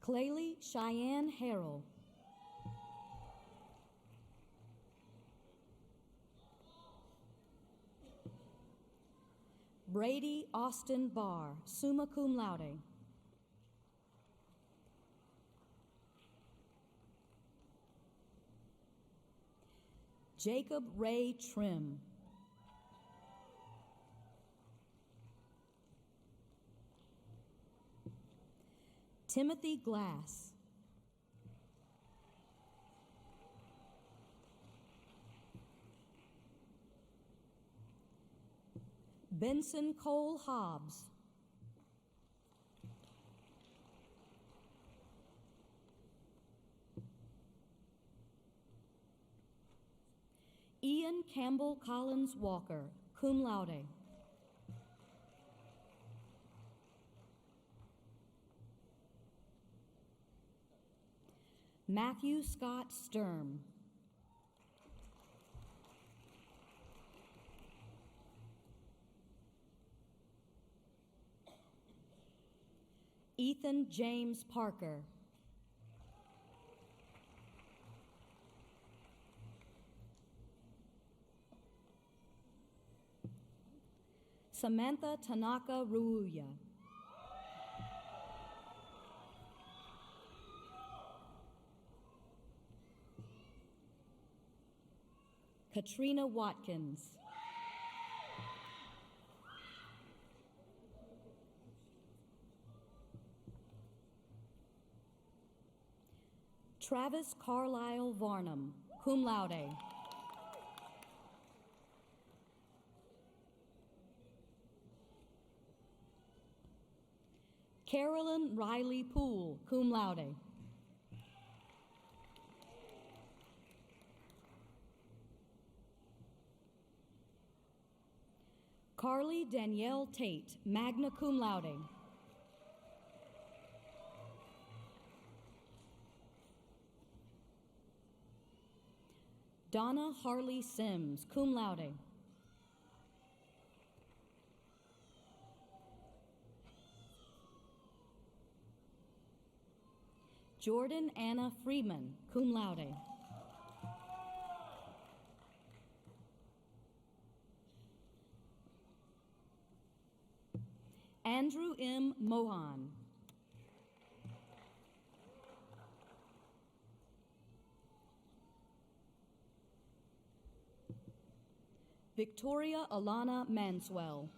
Claylee Cheyenne Harrell. Brady Austin Barr, summa cum laude. Jacob Ray Trim. Timothy Glass. Benson Cole Hobbs. Ian Campbell Collins Walker, cum laude. Matthew Scott Sturm. Ethan James Parker. Samantha Tanaka Ruuya. Katrina Watkins. Travis Carlisle Varnum, cum laude. Carolyn Riley Poole, cum laude. Carly Danielle Tate, magna cum laude. Donna Harley Sims, cum laude. Jordan Anna Freeman, cum laude. Andrew M. Mohan. Victoria Alana Manswell.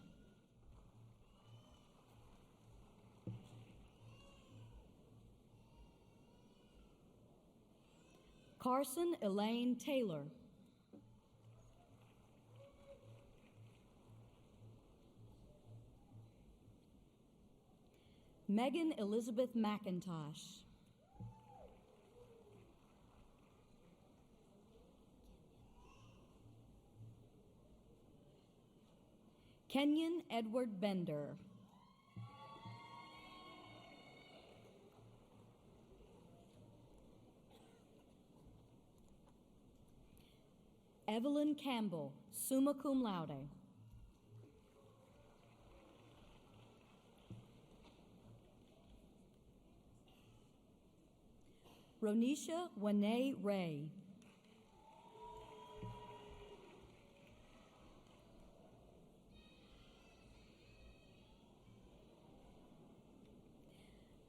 Carson Elaine Taylor. Megan Elizabeth McIntosh. Kenyon Edward Bender. Evelyn Campbell, summa cum laude. Ronisha Wanae Ray.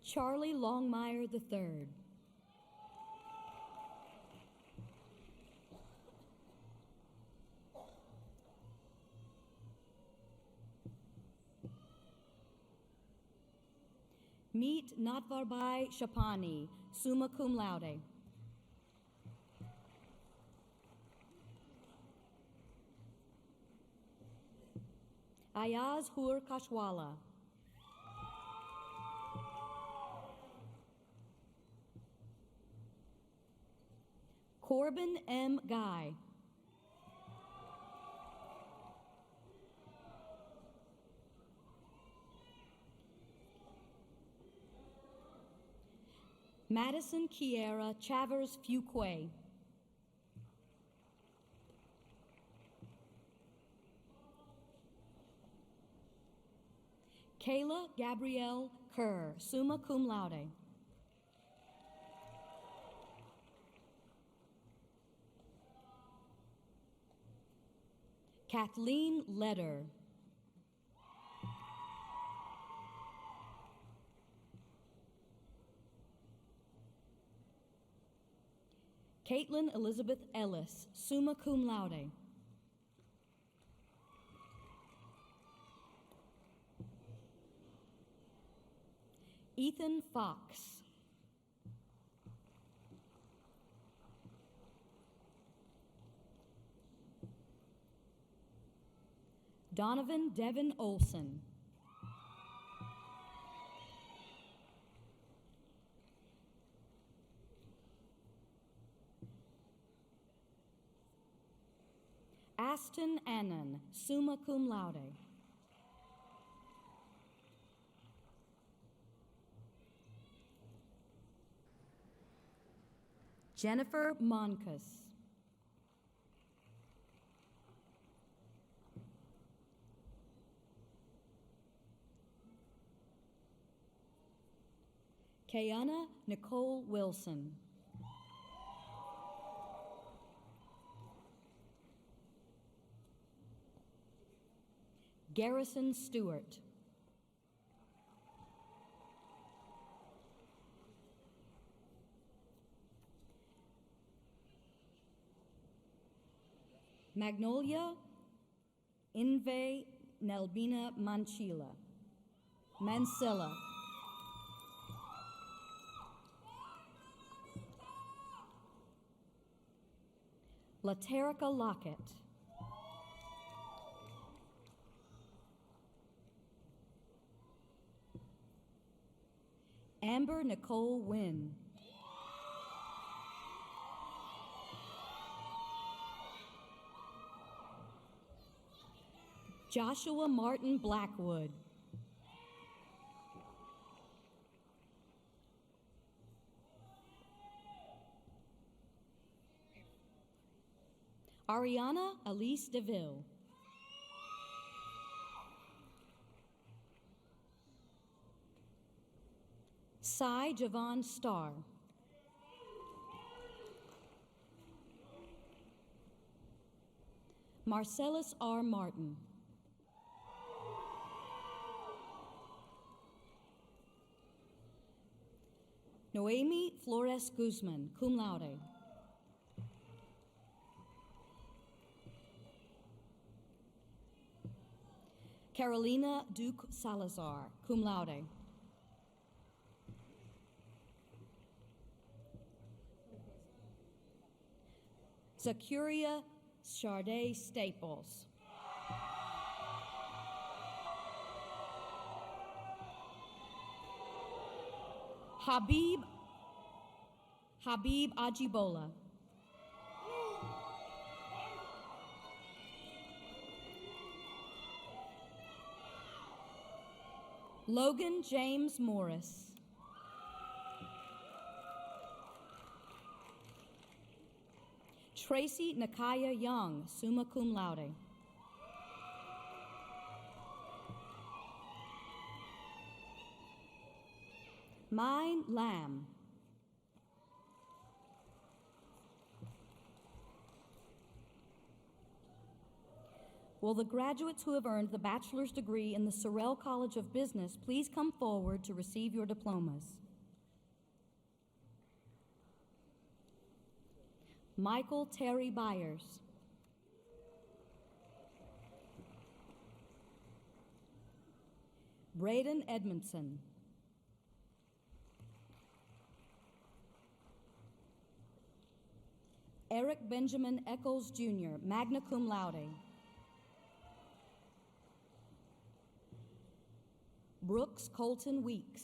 Charlie Longmire III. Meet Natvarbai Shapani, summa cum laude. Ayaz Hur Kashwala. Corbin M. Guy. Madison Kiera Chavers Fuquay. Kayla Gabrielle Kerr, summa cum laude. Kathleen Leder. Caitlin Elizabeth Ellis, summa cum laude. Ethan Fox. Donovan Devin Olson. Aston Annan, summa cum laude. Jennifer Moncus. Kayana Nicole Wilson. Garrison Stewart. Magnolia Inve Nelbina Mancilla. Mancilla. Laterica Lockett. Amber Nicole Wynn. Joshua Martin Blackwood. Ariana Elise DeVille. Cy Javon Starr. Marcellus R. Martin. Noemi Flores Guzman, cum laude. Carolina Duke Salazar, cum laude. Zacuria Charday Staples. Habib Ajibola. Logan James Morris. Tracy Nakaya Young, summa cum laude. Mine Lamb. Will the graduates who have earned the bachelor's degree in the Sorrell College of Business please come forward to receive your diplomas? Michael Terry Byers. Braden Edmondson. Eric Benjamin Eccles, Jr., magna cum laude. Brooks Colton Weeks.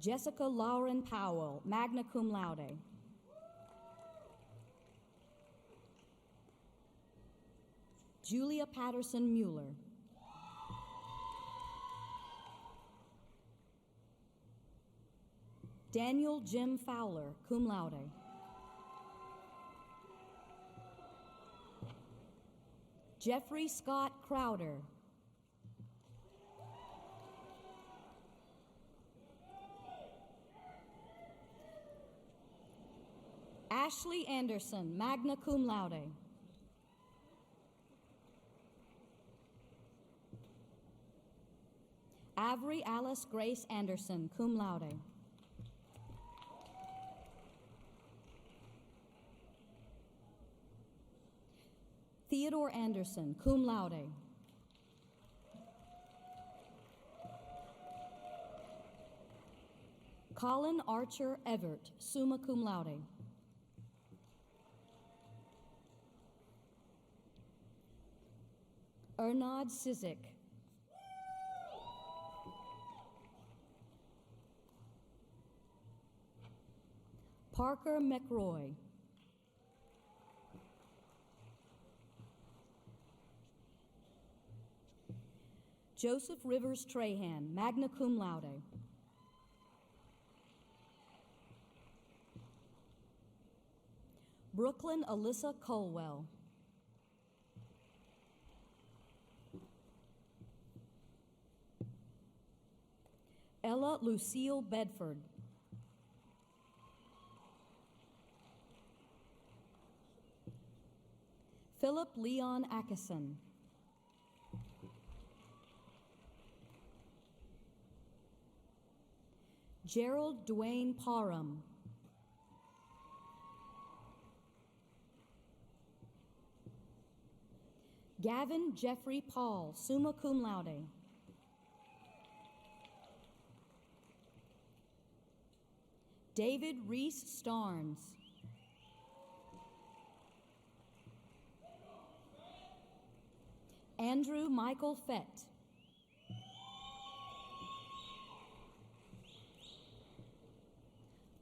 Jessica Lauren Powell, magna cum laude. Julia Patterson Mueller. Daniel Jim Fowler, cum laude. Jeffrey Scott Crowder. Ashley Anderson, magna cum laude. Avery Alice Grace Anderson, cum laude. Theodore Anderson, cum laude. Colin Archer Everett, summa cum laude. Ernad Sizik. Parker McRoy. Joseph Rivers Trahan, magna cum laude. Brooklyn Alyssa Colwell. Ella Lucille Bedford. Philip Leon Atchison. Gerald Dwayne Parham. Gavin Jeffrey Paul, summa cum laude. David Reese Starnes. Andrew Michael Fett.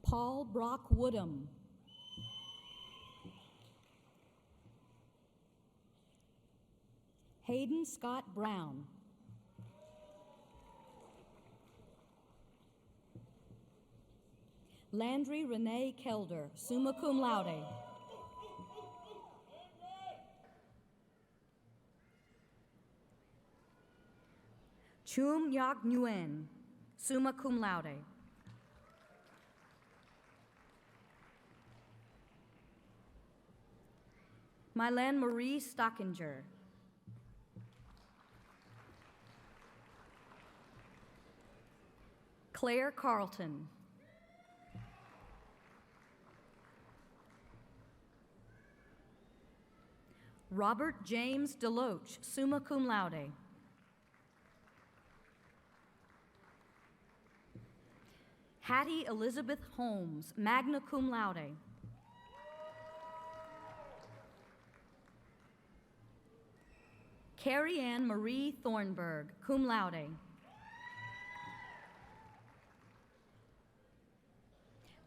Paul Brock Woodham. Hayden Scott Brown. Landry Renee Kelder, summa cum laude. Chum Yak Nguyen, summa cum laude. Mylan Marie Stockinger. Claire Carlton. Robert James Deloach, summa cum laude. Hattie Elizabeth Holmes, magna cum laude. Carrie Ann Marie Thornburg, cum laude.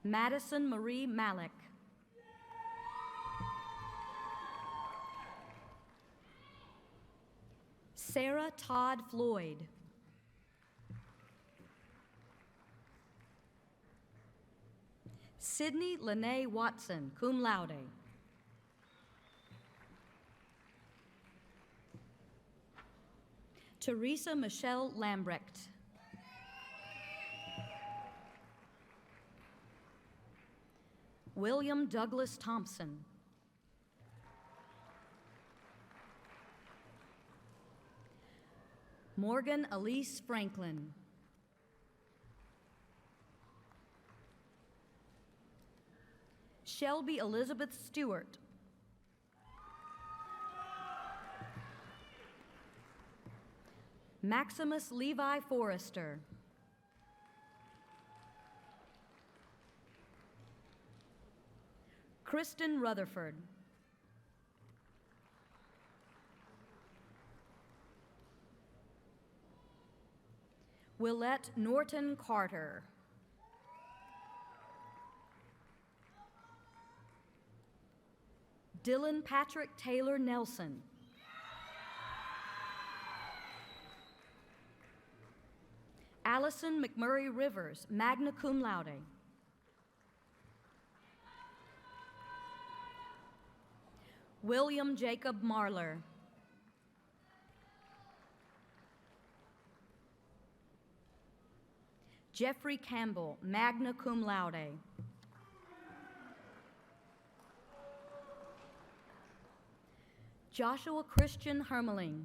Madison Marie Malik. Sarah Todd Floyd. Sydney Lene Watson, cum laude. Teresa Michelle Lambrecht. William Douglas Thompson. Morgan Elise Franklin. Shelby Elizabeth Stewart. Maximus Levi Forrester. Kristen Rutherford. Willette Norton Carter. Dylan Patrick Taylor Nelson. Allison McMurray Rivers, magna cum laude. William Jacob Marler. Jeffrey Campbell, magna cum laude. Joshua Christian Hermeling.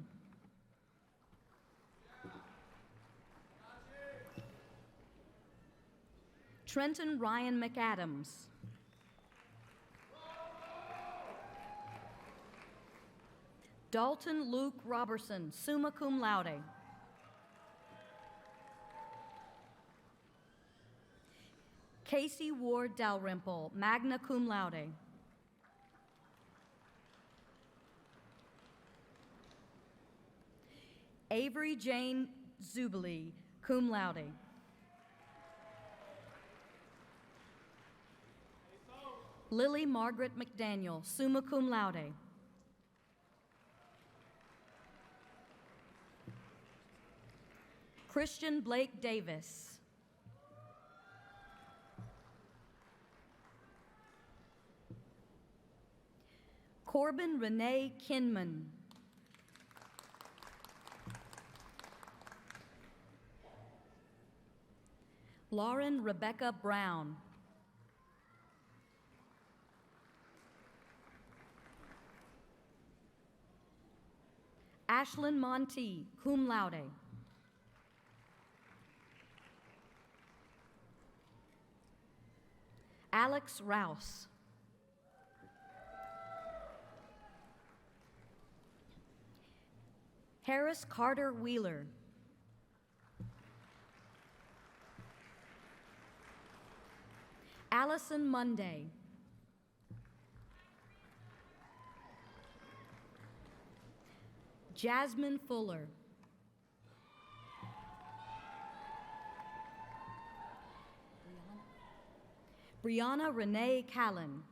Trenton Ryan McAdams. Dalton Luke Robertson, summa cum laude. Casey Ward Dalrymple, magna cum laude. Avery Jane Zubili, cum laude. Lily Margaret McDaniel, summa cum laude. Christian Blake Davis. Corbin Renee Kinman. Lauren Rebecca Brown. Ashlyn Monty, cum laude. Alex Rouse. Harris Carter Wheeler. Allison Monday. Jasmine Fuller. Brianna Renee Callan.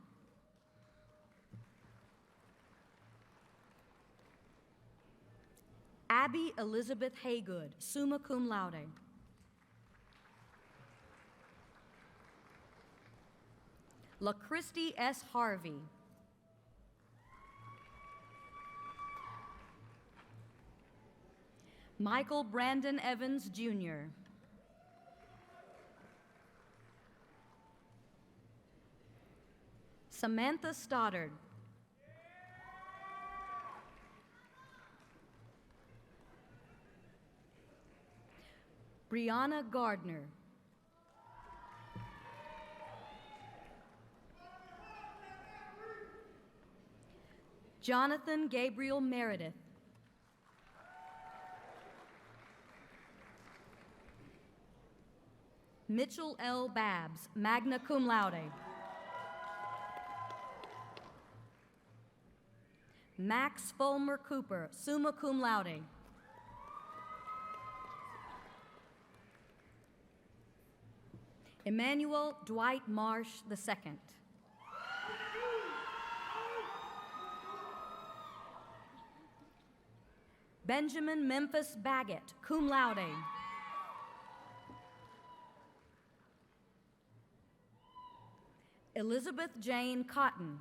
Abby Elizabeth Haygood, summa cum laude. LaChristy S. Harvey. Michael Brandon Evans, Jr. Samantha Stoddard. Brianna Gardner. Jonathan Gabriel Meredith. Mitchell L. Babs, magna cum laude. Max Fulmer Cooper, summa cum laude. Emmanuel Dwight Marsh II. Benjamin Memphis Baggett, cum laude. Elizabeth Jane Cotton.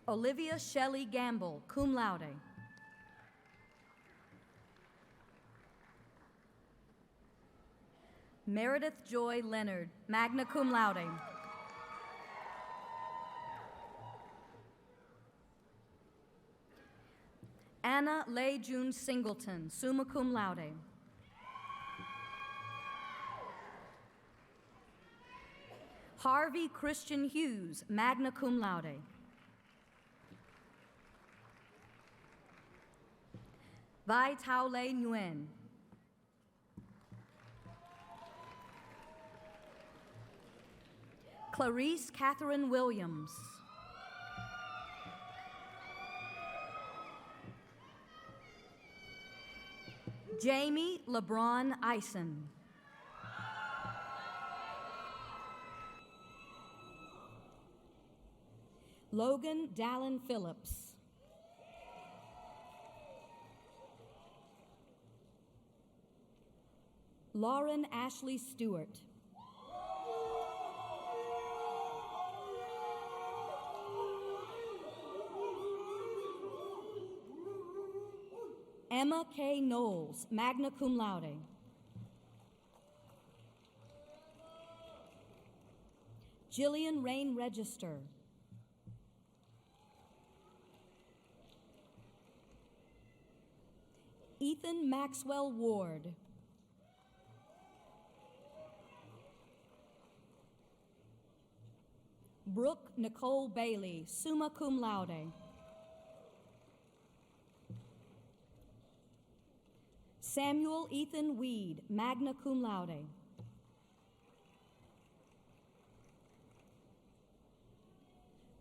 Olivia Shelley Gamble, cum laude. Meredith Joy Leonard, magna cum laude. Anna Leigh June Singleton, summa cum laude. Harvey Christian Hughes, magna cum laude. Vai Tao Le Nguyen. Clarice Catherine Williams. Jamie LeBron Eisen. Logan Dallin Phillips. Lauren Ashley Stewart. Emma K. Knowles, magna cum laude. Jillian Rain Register. Ethan Maxwell Ward. Brooke Nicole Bailey, summa cum laude. Samuel Ethan Weed, magna cum laude.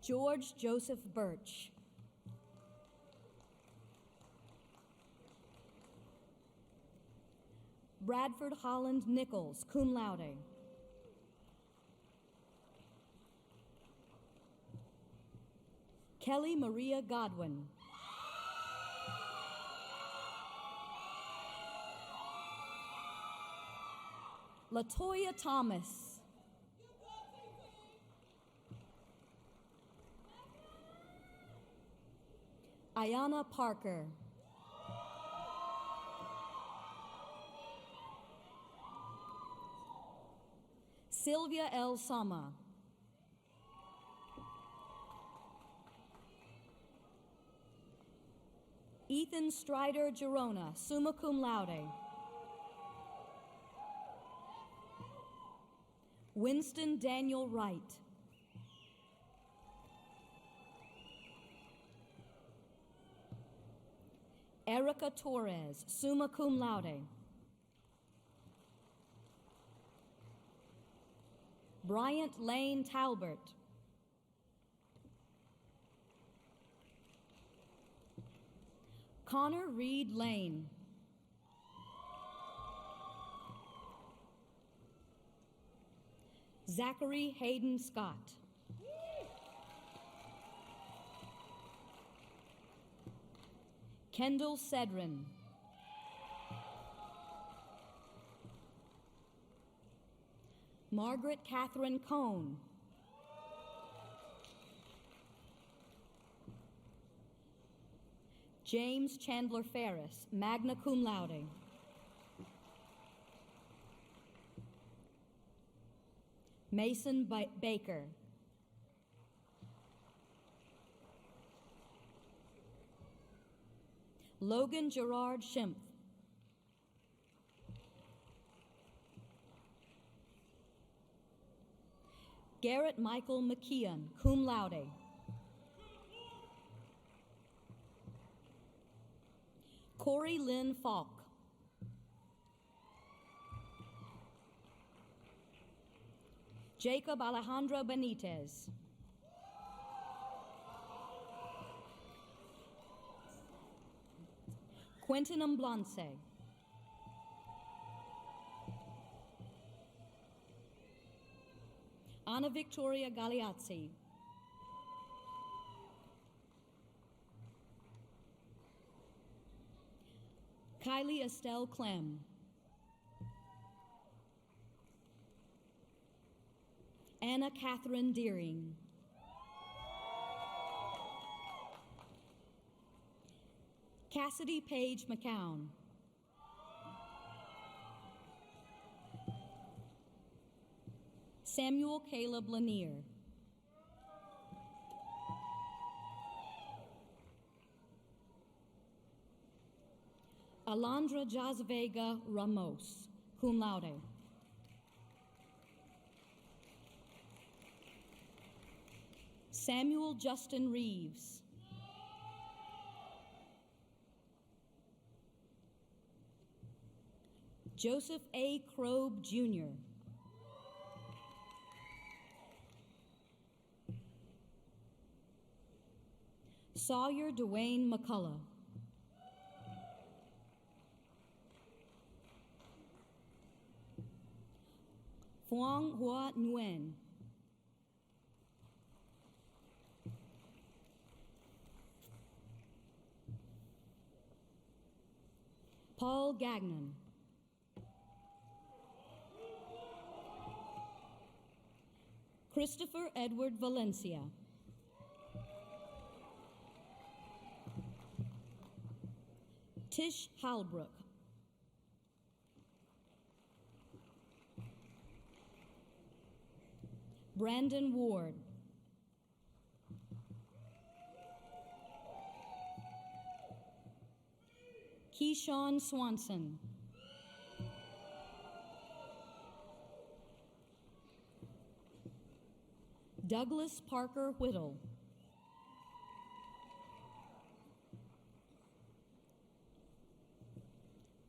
George Joseph Birch. Bradford Holland Nichols, cum laude. Kelly Maria Godwin. Latoya Thomas. Ayana Parker. Sylvia L. Sama. Ethan Strider Girona, summa cum laude. Winston Daniel Wright. Erica Torres, summa cum laude. Bryant Lane Talbert. Connor Reed Lane. Zachary Hayden Scott. Kendall Sedrin. Margaret Catherine Cohn. James Chandler Ferris, magna cum laude. Mason Baker. Logan Gerard Schimpf. Garrett Michael McKeon, cum laude. Corey Lynn Falk. Jacob Alejandro Benitez. Quentin Amblance. Anna Victoria Galeazzi. Kylie Estelle Clem. Anna Catherine Deering. Cassidy Page McCown. Samuel Caleb Lanier. Alondra Jazvega Ramos, cum laude. Samuel Justin Reeves. Joseph A. Krobe, Jr. Sawyer Dwayne McCullough. Phuong Hoa Nguyen. Paul Gagnon. Christopher Edward Valencia. Tish Halbrook. Brandon Ward. Keyshawn Swanson. Douglas Parker Whittle.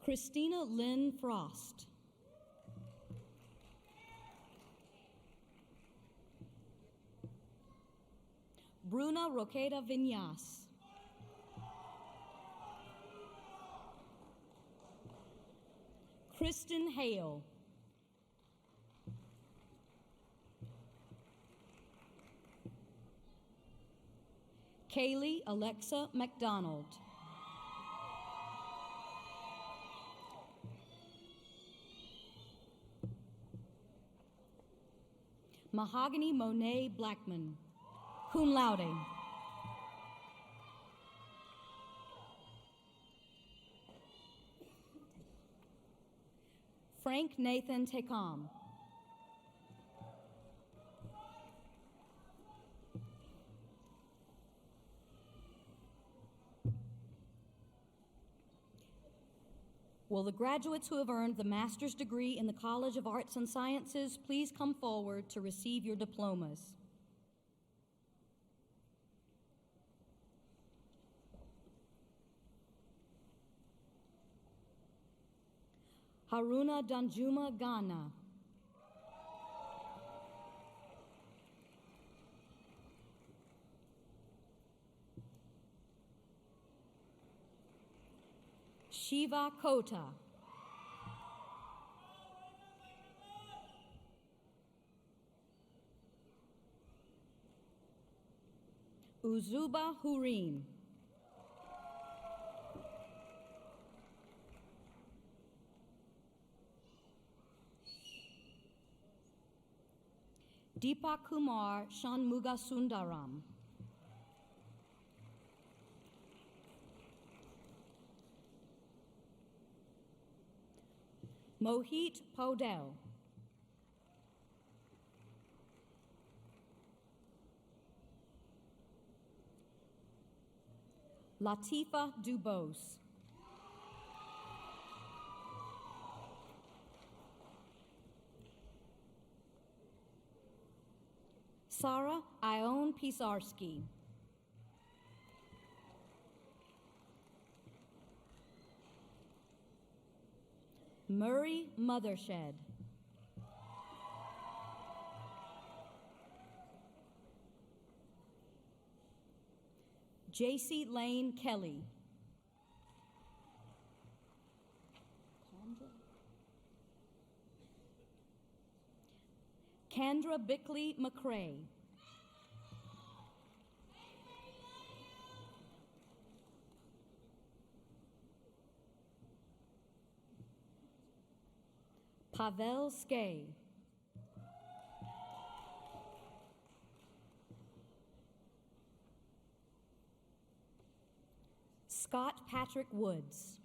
Christina Lynn Frost. Bruna Roqueta Viñas. Kristen Hale. Kaylee Alexa McDonald. Mahogany Monet Blackman, cum laude. Frank Nathan Tecom. Will the graduates who have earned the master's degree in the College of Arts and Sciences please come forward to receive your diplomas? Haruna Danjuma Ghana. Shiva Kota. Uzuba Hurin. Deepak Kumar Shanmuga Sundaram. Mohit Paudel. Latifa Dubose. Sarah Ione Pisarski. Murray Mothershed. J.C. Lane Kelly. Kendra Bickley McCrae. Pavel Skay. Scott Patrick Woods.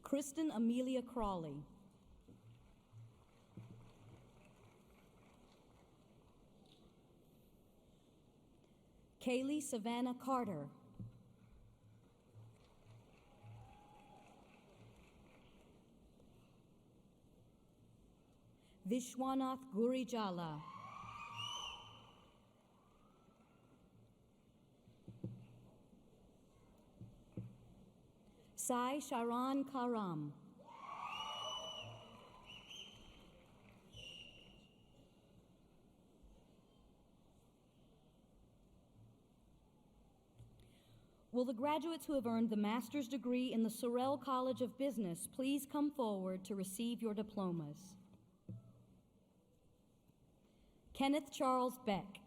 Kristen Amelia Crawley. Kaylee Savannah Carter. Vishwanath Gurijala. Sai Sharan Karam. Will the graduates who have earned the master's degree in the Sorrell College of Business please come forward to receive your diplomas? Kenneth Charles Beck.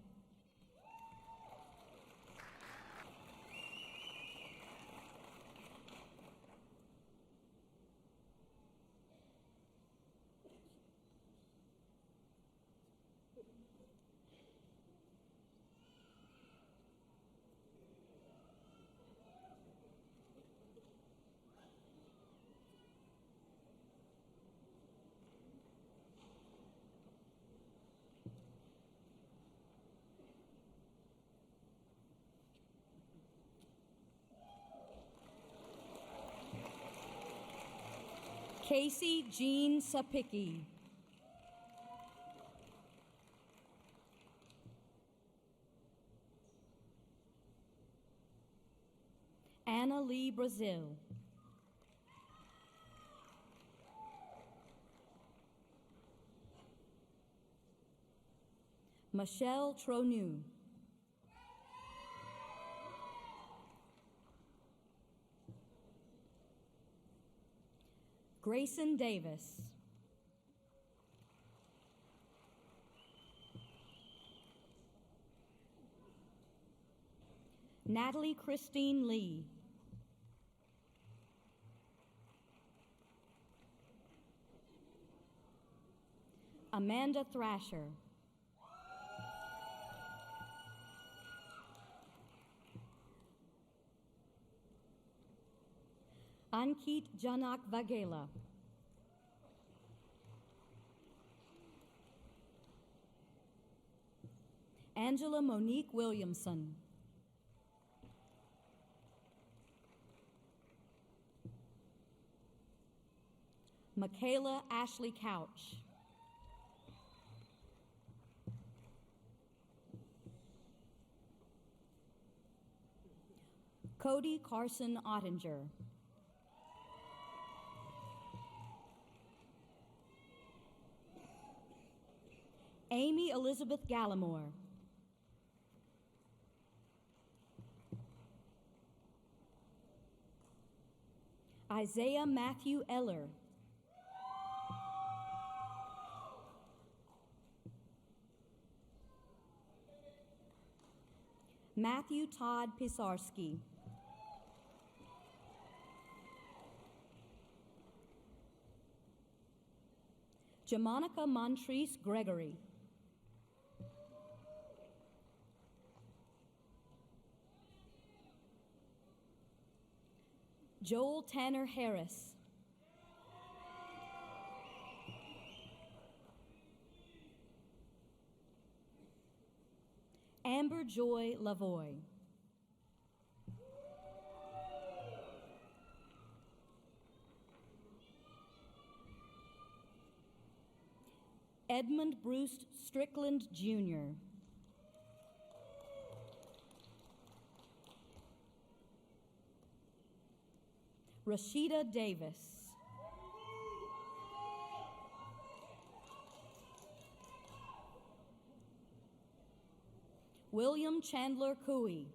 Casey Jean Sapicki. Anna Lee Brazil. Michelle Tronu. Grayson Davis. Natalie Christine Lee. Amanda Thrasher. Ankit Janak Vagela. Angela Monique Williamson. Michaela Ashley Couch. Cody Carson Ottinger. Amy Elizabeth Gallimore. Isaiah Matthew Eller. Matthew Todd Pisarski. Jamonica Montrese Gregory. Joel Tanner Harris. Amber Joy Lavoie. Edmund Bruce Strickland, Jr. Rashida Davis. William Chandler Cooey.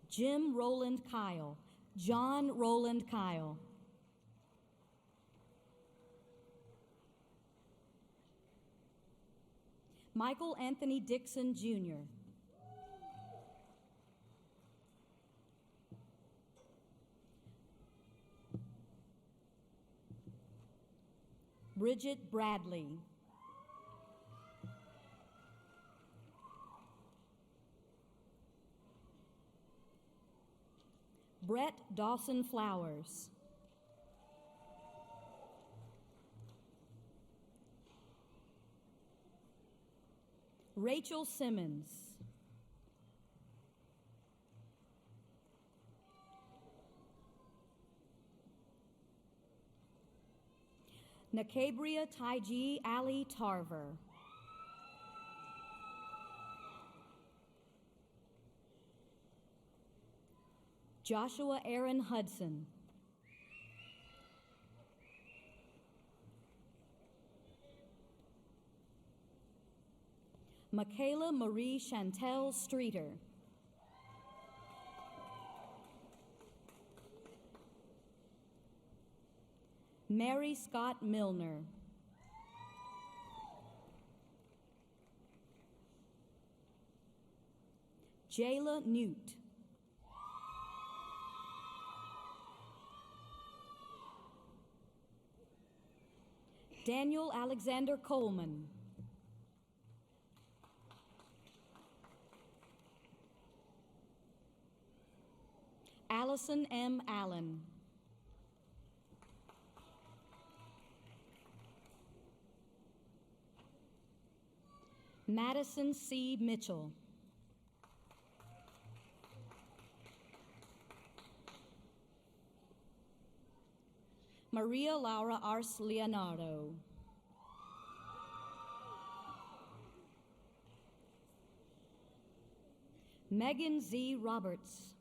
Jim Roland Kyle. John Roland Kyle. Michael Anthony Dixon, Jr. Bridget Bradley. Brett Dawson Flowers. Rachel Simmons. Nakabria Taiji Ali Tarver. Joshua Aaron Hudson. Michaela Marie Chantel Streeter. Mary Scott Milner. Jayla Newt. Daniel Alexander Coleman. Allison M. Allen. Madison C. Mitchell. Maria Laura Ars Leonardo. Megan Z. Roberts.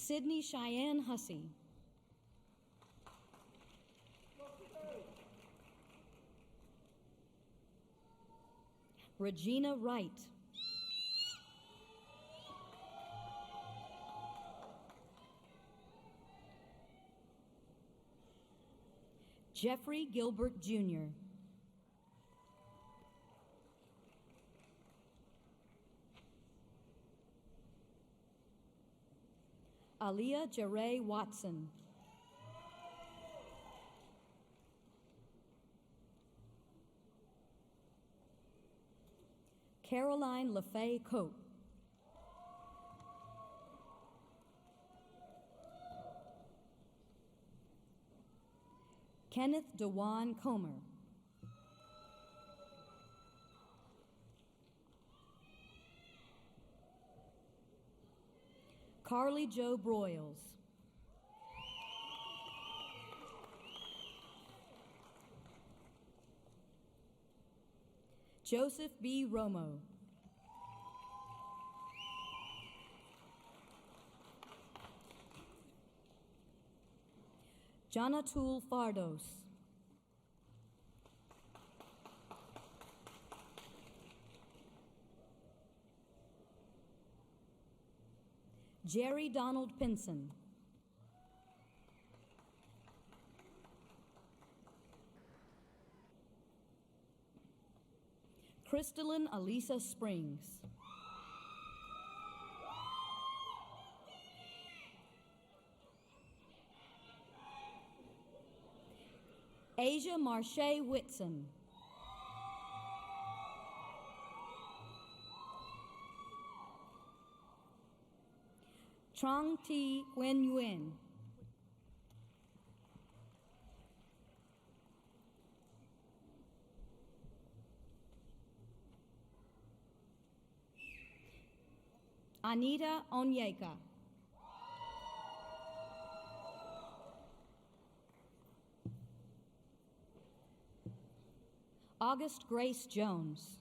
Sydney Cheyenne Hussey. Regina Wright. Jeffrey Gilbert Jr. Aaliyah Jeray Watson. Caroline LaFay Cope. Kenneth DeJuan Comer. Carly Jo Broyles. Joseph B. Romo. Jonatul Fardos. Jerry Donald Pinson. Crystalline Alisa Springs. Asia Marche Whitson. Trong Thi Nguyen Nguyen. Anita Onyeka. August Grace Jones.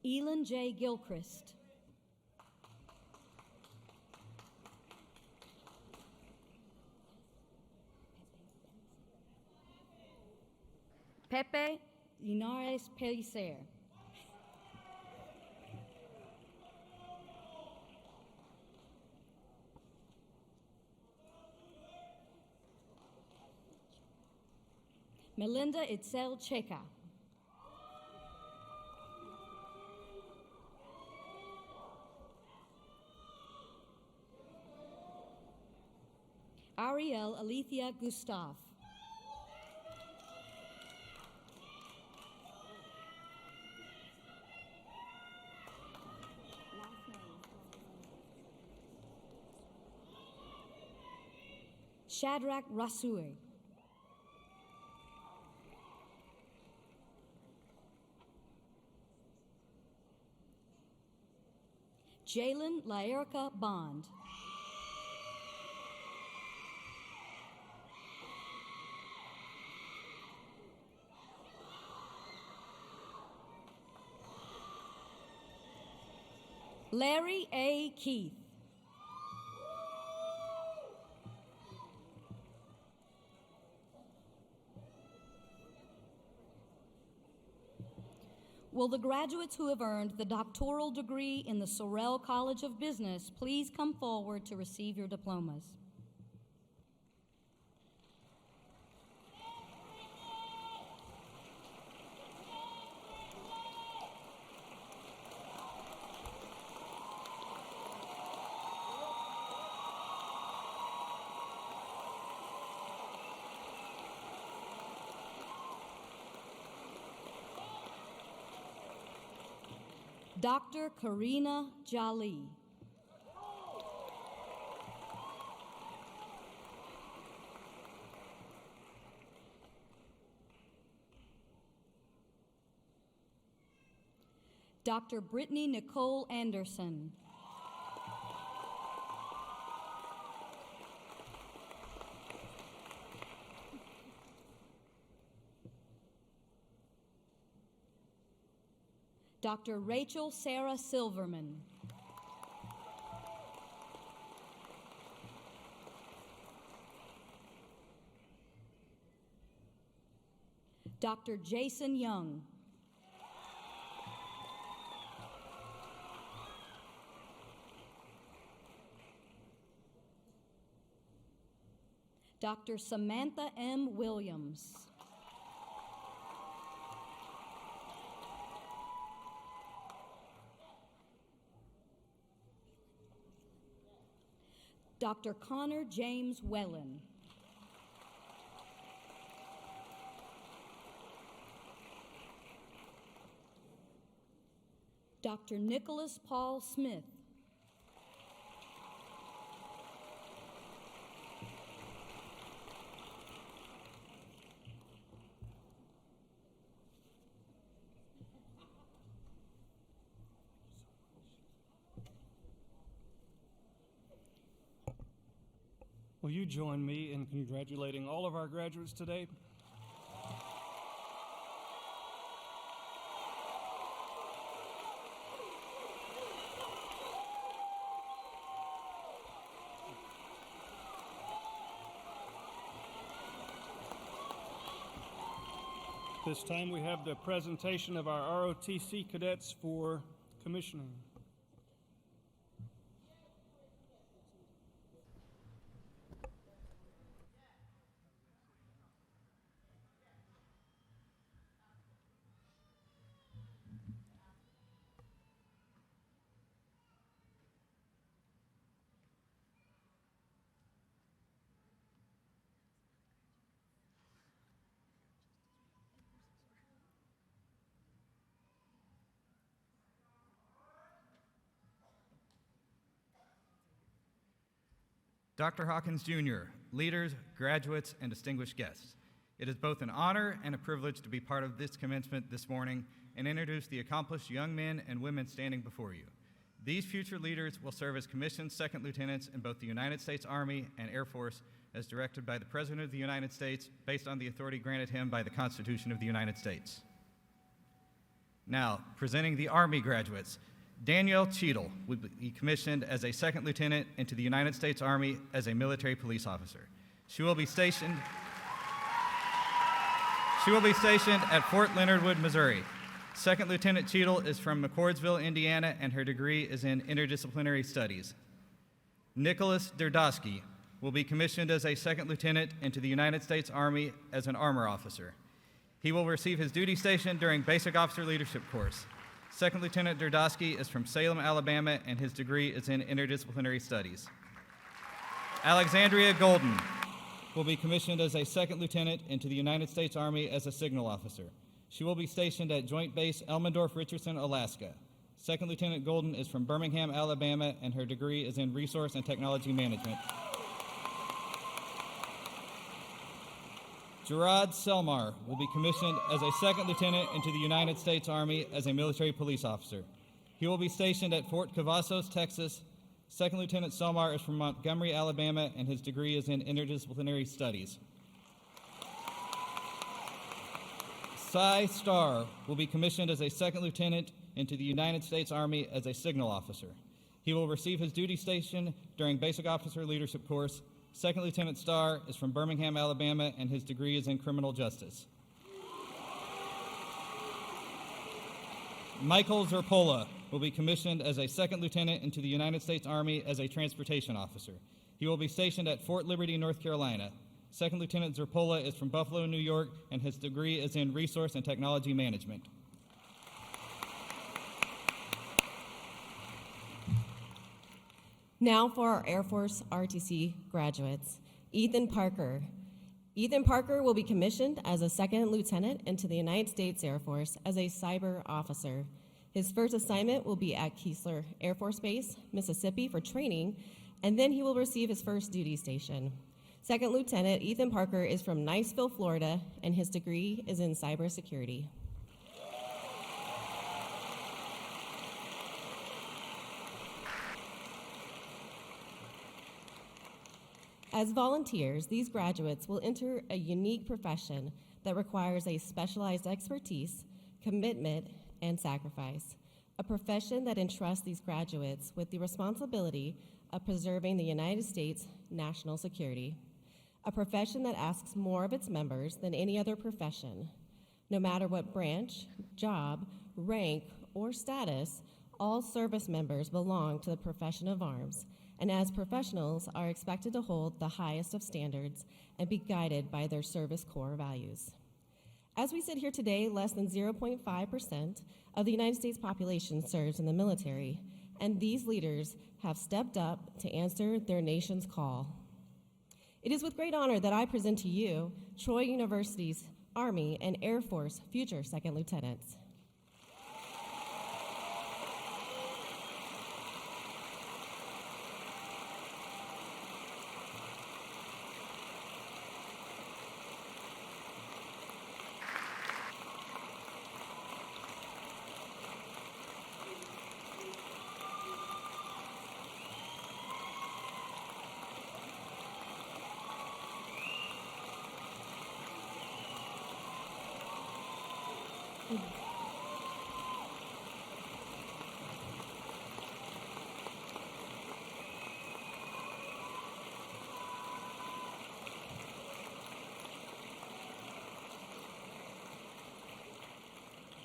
Elin J. Gilchrist. Pepe Linares Pellicer. Melinda Itzel Checa. Ariel Alethea Gustav. Shadrach Rasue. Jalen Laerica Bond. Larry A. Keith. Will the graduates who have earned the doctoral degree in the Sorrell College of Business please come forward to receive your diplomas? Dr. Karina Jali. Dr. Brittany Nicole Anderson. Dr. Rachel Sarah Silverman. Dr. Jason Young. Dr. Samantha M. Williams. Dr. Connor James Wellen. Dr. Nicholas Paul Smith. Will you join me in congratulating all of our graduates today? This time we have the presentation of our ROTC cadets for commissioning. Dr. Hawkins Jr., leaders, graduates, and distinguished guests, it is both an honor and a privilege to be part of this commencement this morning and introduce the accomplished young men and women standing before you. These future leaders will serve as commissioned second lieutenants in both the United States Army and Air Force as directed by the President of the United States based on the authority granted him by the Constitution of the United States. Now, presenting the Army graduates, Danielle Cheadle will be commissioned as a second lieutenant into the United States Army as a military police officer. She will be stationed at Fort Leonard Wood, Missouri. Second Lieutenant Cheadle is from McCordsville, Indiana, and her degree is in interdisciplinary studies. Nicholas Derdosky will be commissioned as a second lieutenant into the United States Army as an armor officer. He will receive his duty station during Basic Officer Leadership course. Second Lieutenant Derdosky is from Salem, Alabama, and his degree is in interdisciplinary studies. Alexandria Golden will be commissioned as a second lieutenant into the United States Army as a signal officer. She will be stationed at Joint Base Elmendorf-Richardson, Alaska. Second Lieutenant Golden is from Birmingham, Alabama, and her degree is in Resource and Technology Management. Gerard Selmar will be commissioned as a second lieutenant into the United States Army as a military police officer. He will be stationed at Fort Cavazos, Texas. Second Lieutenant Selmar is from Montgomery, Alabama, and his degree is in interdisciplinary studies. Cy Starr will be commissioned as a second lieutenant into the United States Army as a signal officer. He will receive his duty station during Basic Officer Leadership Course. Second Lieutenant Starr is from Birmingham, Alabama, and his degree is in criminal justice. Michael Zerpola will be commissioned as a second lieutenant into the United States Army as a transportation officer. He will be stationed at Fort Liberty, North Carolina. Second Lieutenant Zerpola is from Buffalo, New York, and his degree is in resource and technology management. Now for our Air Force RTC graduates. Ethan Parker. Ethan Parker will be commissioned as a second lieutenant into the United States Air Force as a cyber officer. His first assignment will be at Keesler Air Force Base, Mississippi for training, and then he will receive his first duty station. Second Lieutenant Ethan Parker is from Niceville, Florida, and his degree is in cybersecurity. As volunteers, these graduates will enter a unique profession that requires a specialized expertise, commitment, and sacrifice. A profession that entrusts these graduates with the responsibility of preserving the United States' national security. A profession that asks more of its members than any other profession. No matter what branch, job, rank, or status, all service members belong to the profession of arms, and as professionals are expected to hold the highest of standards and be guided by their service core values. As we sit here today, less than 0.5% of the United States population serves in the military, and these leaders have stepped up to answer their nation's call. It is with great honor that I present to you Troy University's Army and Air Force future second lieutenants.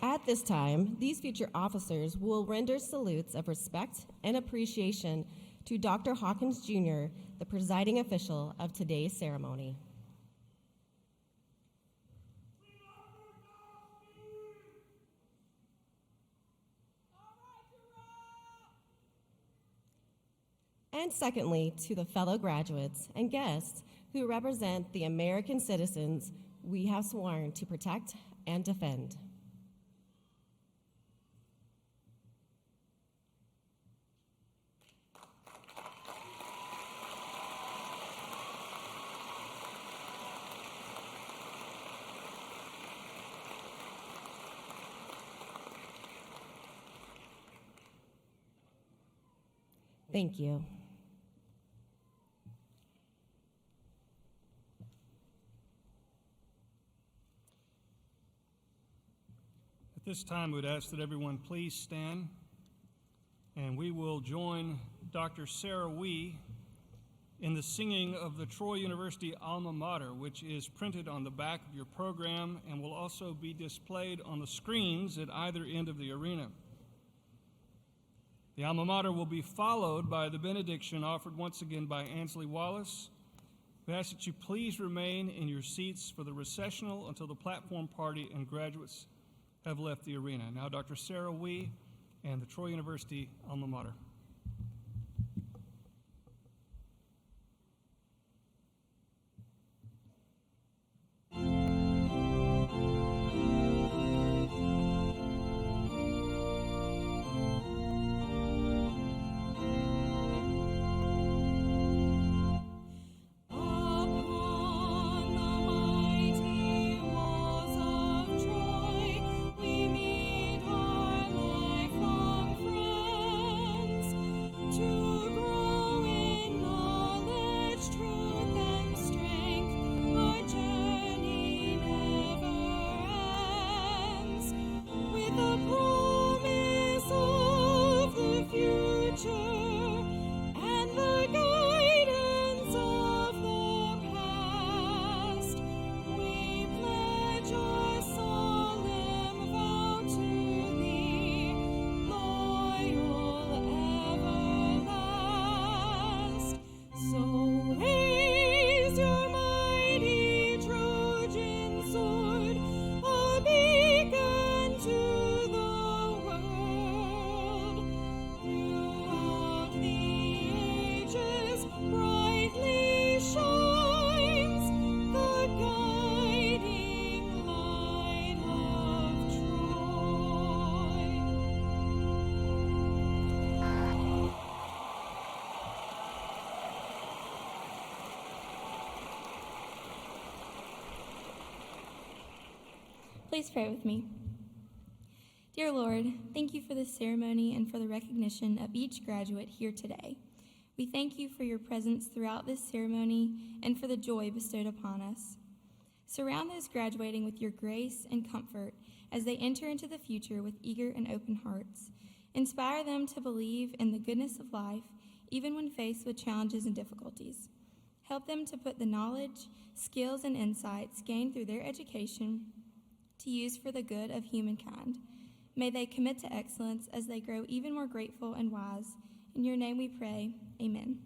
At this time, these future officers will render salutes of respect and appreciation to Dr. Hawkins Jr., the presiding official of today's ceremony. And secondly, to the fellow graduates and guests who represent the American citizens we have sworn to protect and defend. Thank you. At this time, we would ask that everyone please stand, and we will join Dr. Sarah Wee in the singing of the Troy University alma mater, which is printed on the back of your program and will also be displayed on the screens at either end of the arena. The alma mater will be followed by the benediction offered once again by Ansley Wallace. We ask that you please remain in your seats for the recessional until the platform party and graduates have left the arena. Now, Dr. Sarah Wee and the Troy University alma mater. We meet our lifelong friends. Please pray with me. Dear Lord, thank you for this ceremony and for the recognition of each graduate here today. We thank you for your presence throughout this ceremony and for the joy bestowed upon us. Surround those graduating with your grace and comfort as they enter into the future with eager and open hearts. Inspire them to believe in the goodness of life, even when faced with challenges and difficulties. Help them to put the knowledge, skills, and insights gained through their education to use for the good of humankind. May they commit to excellence as they grow even more grateful and wise. In your name we pray, amen.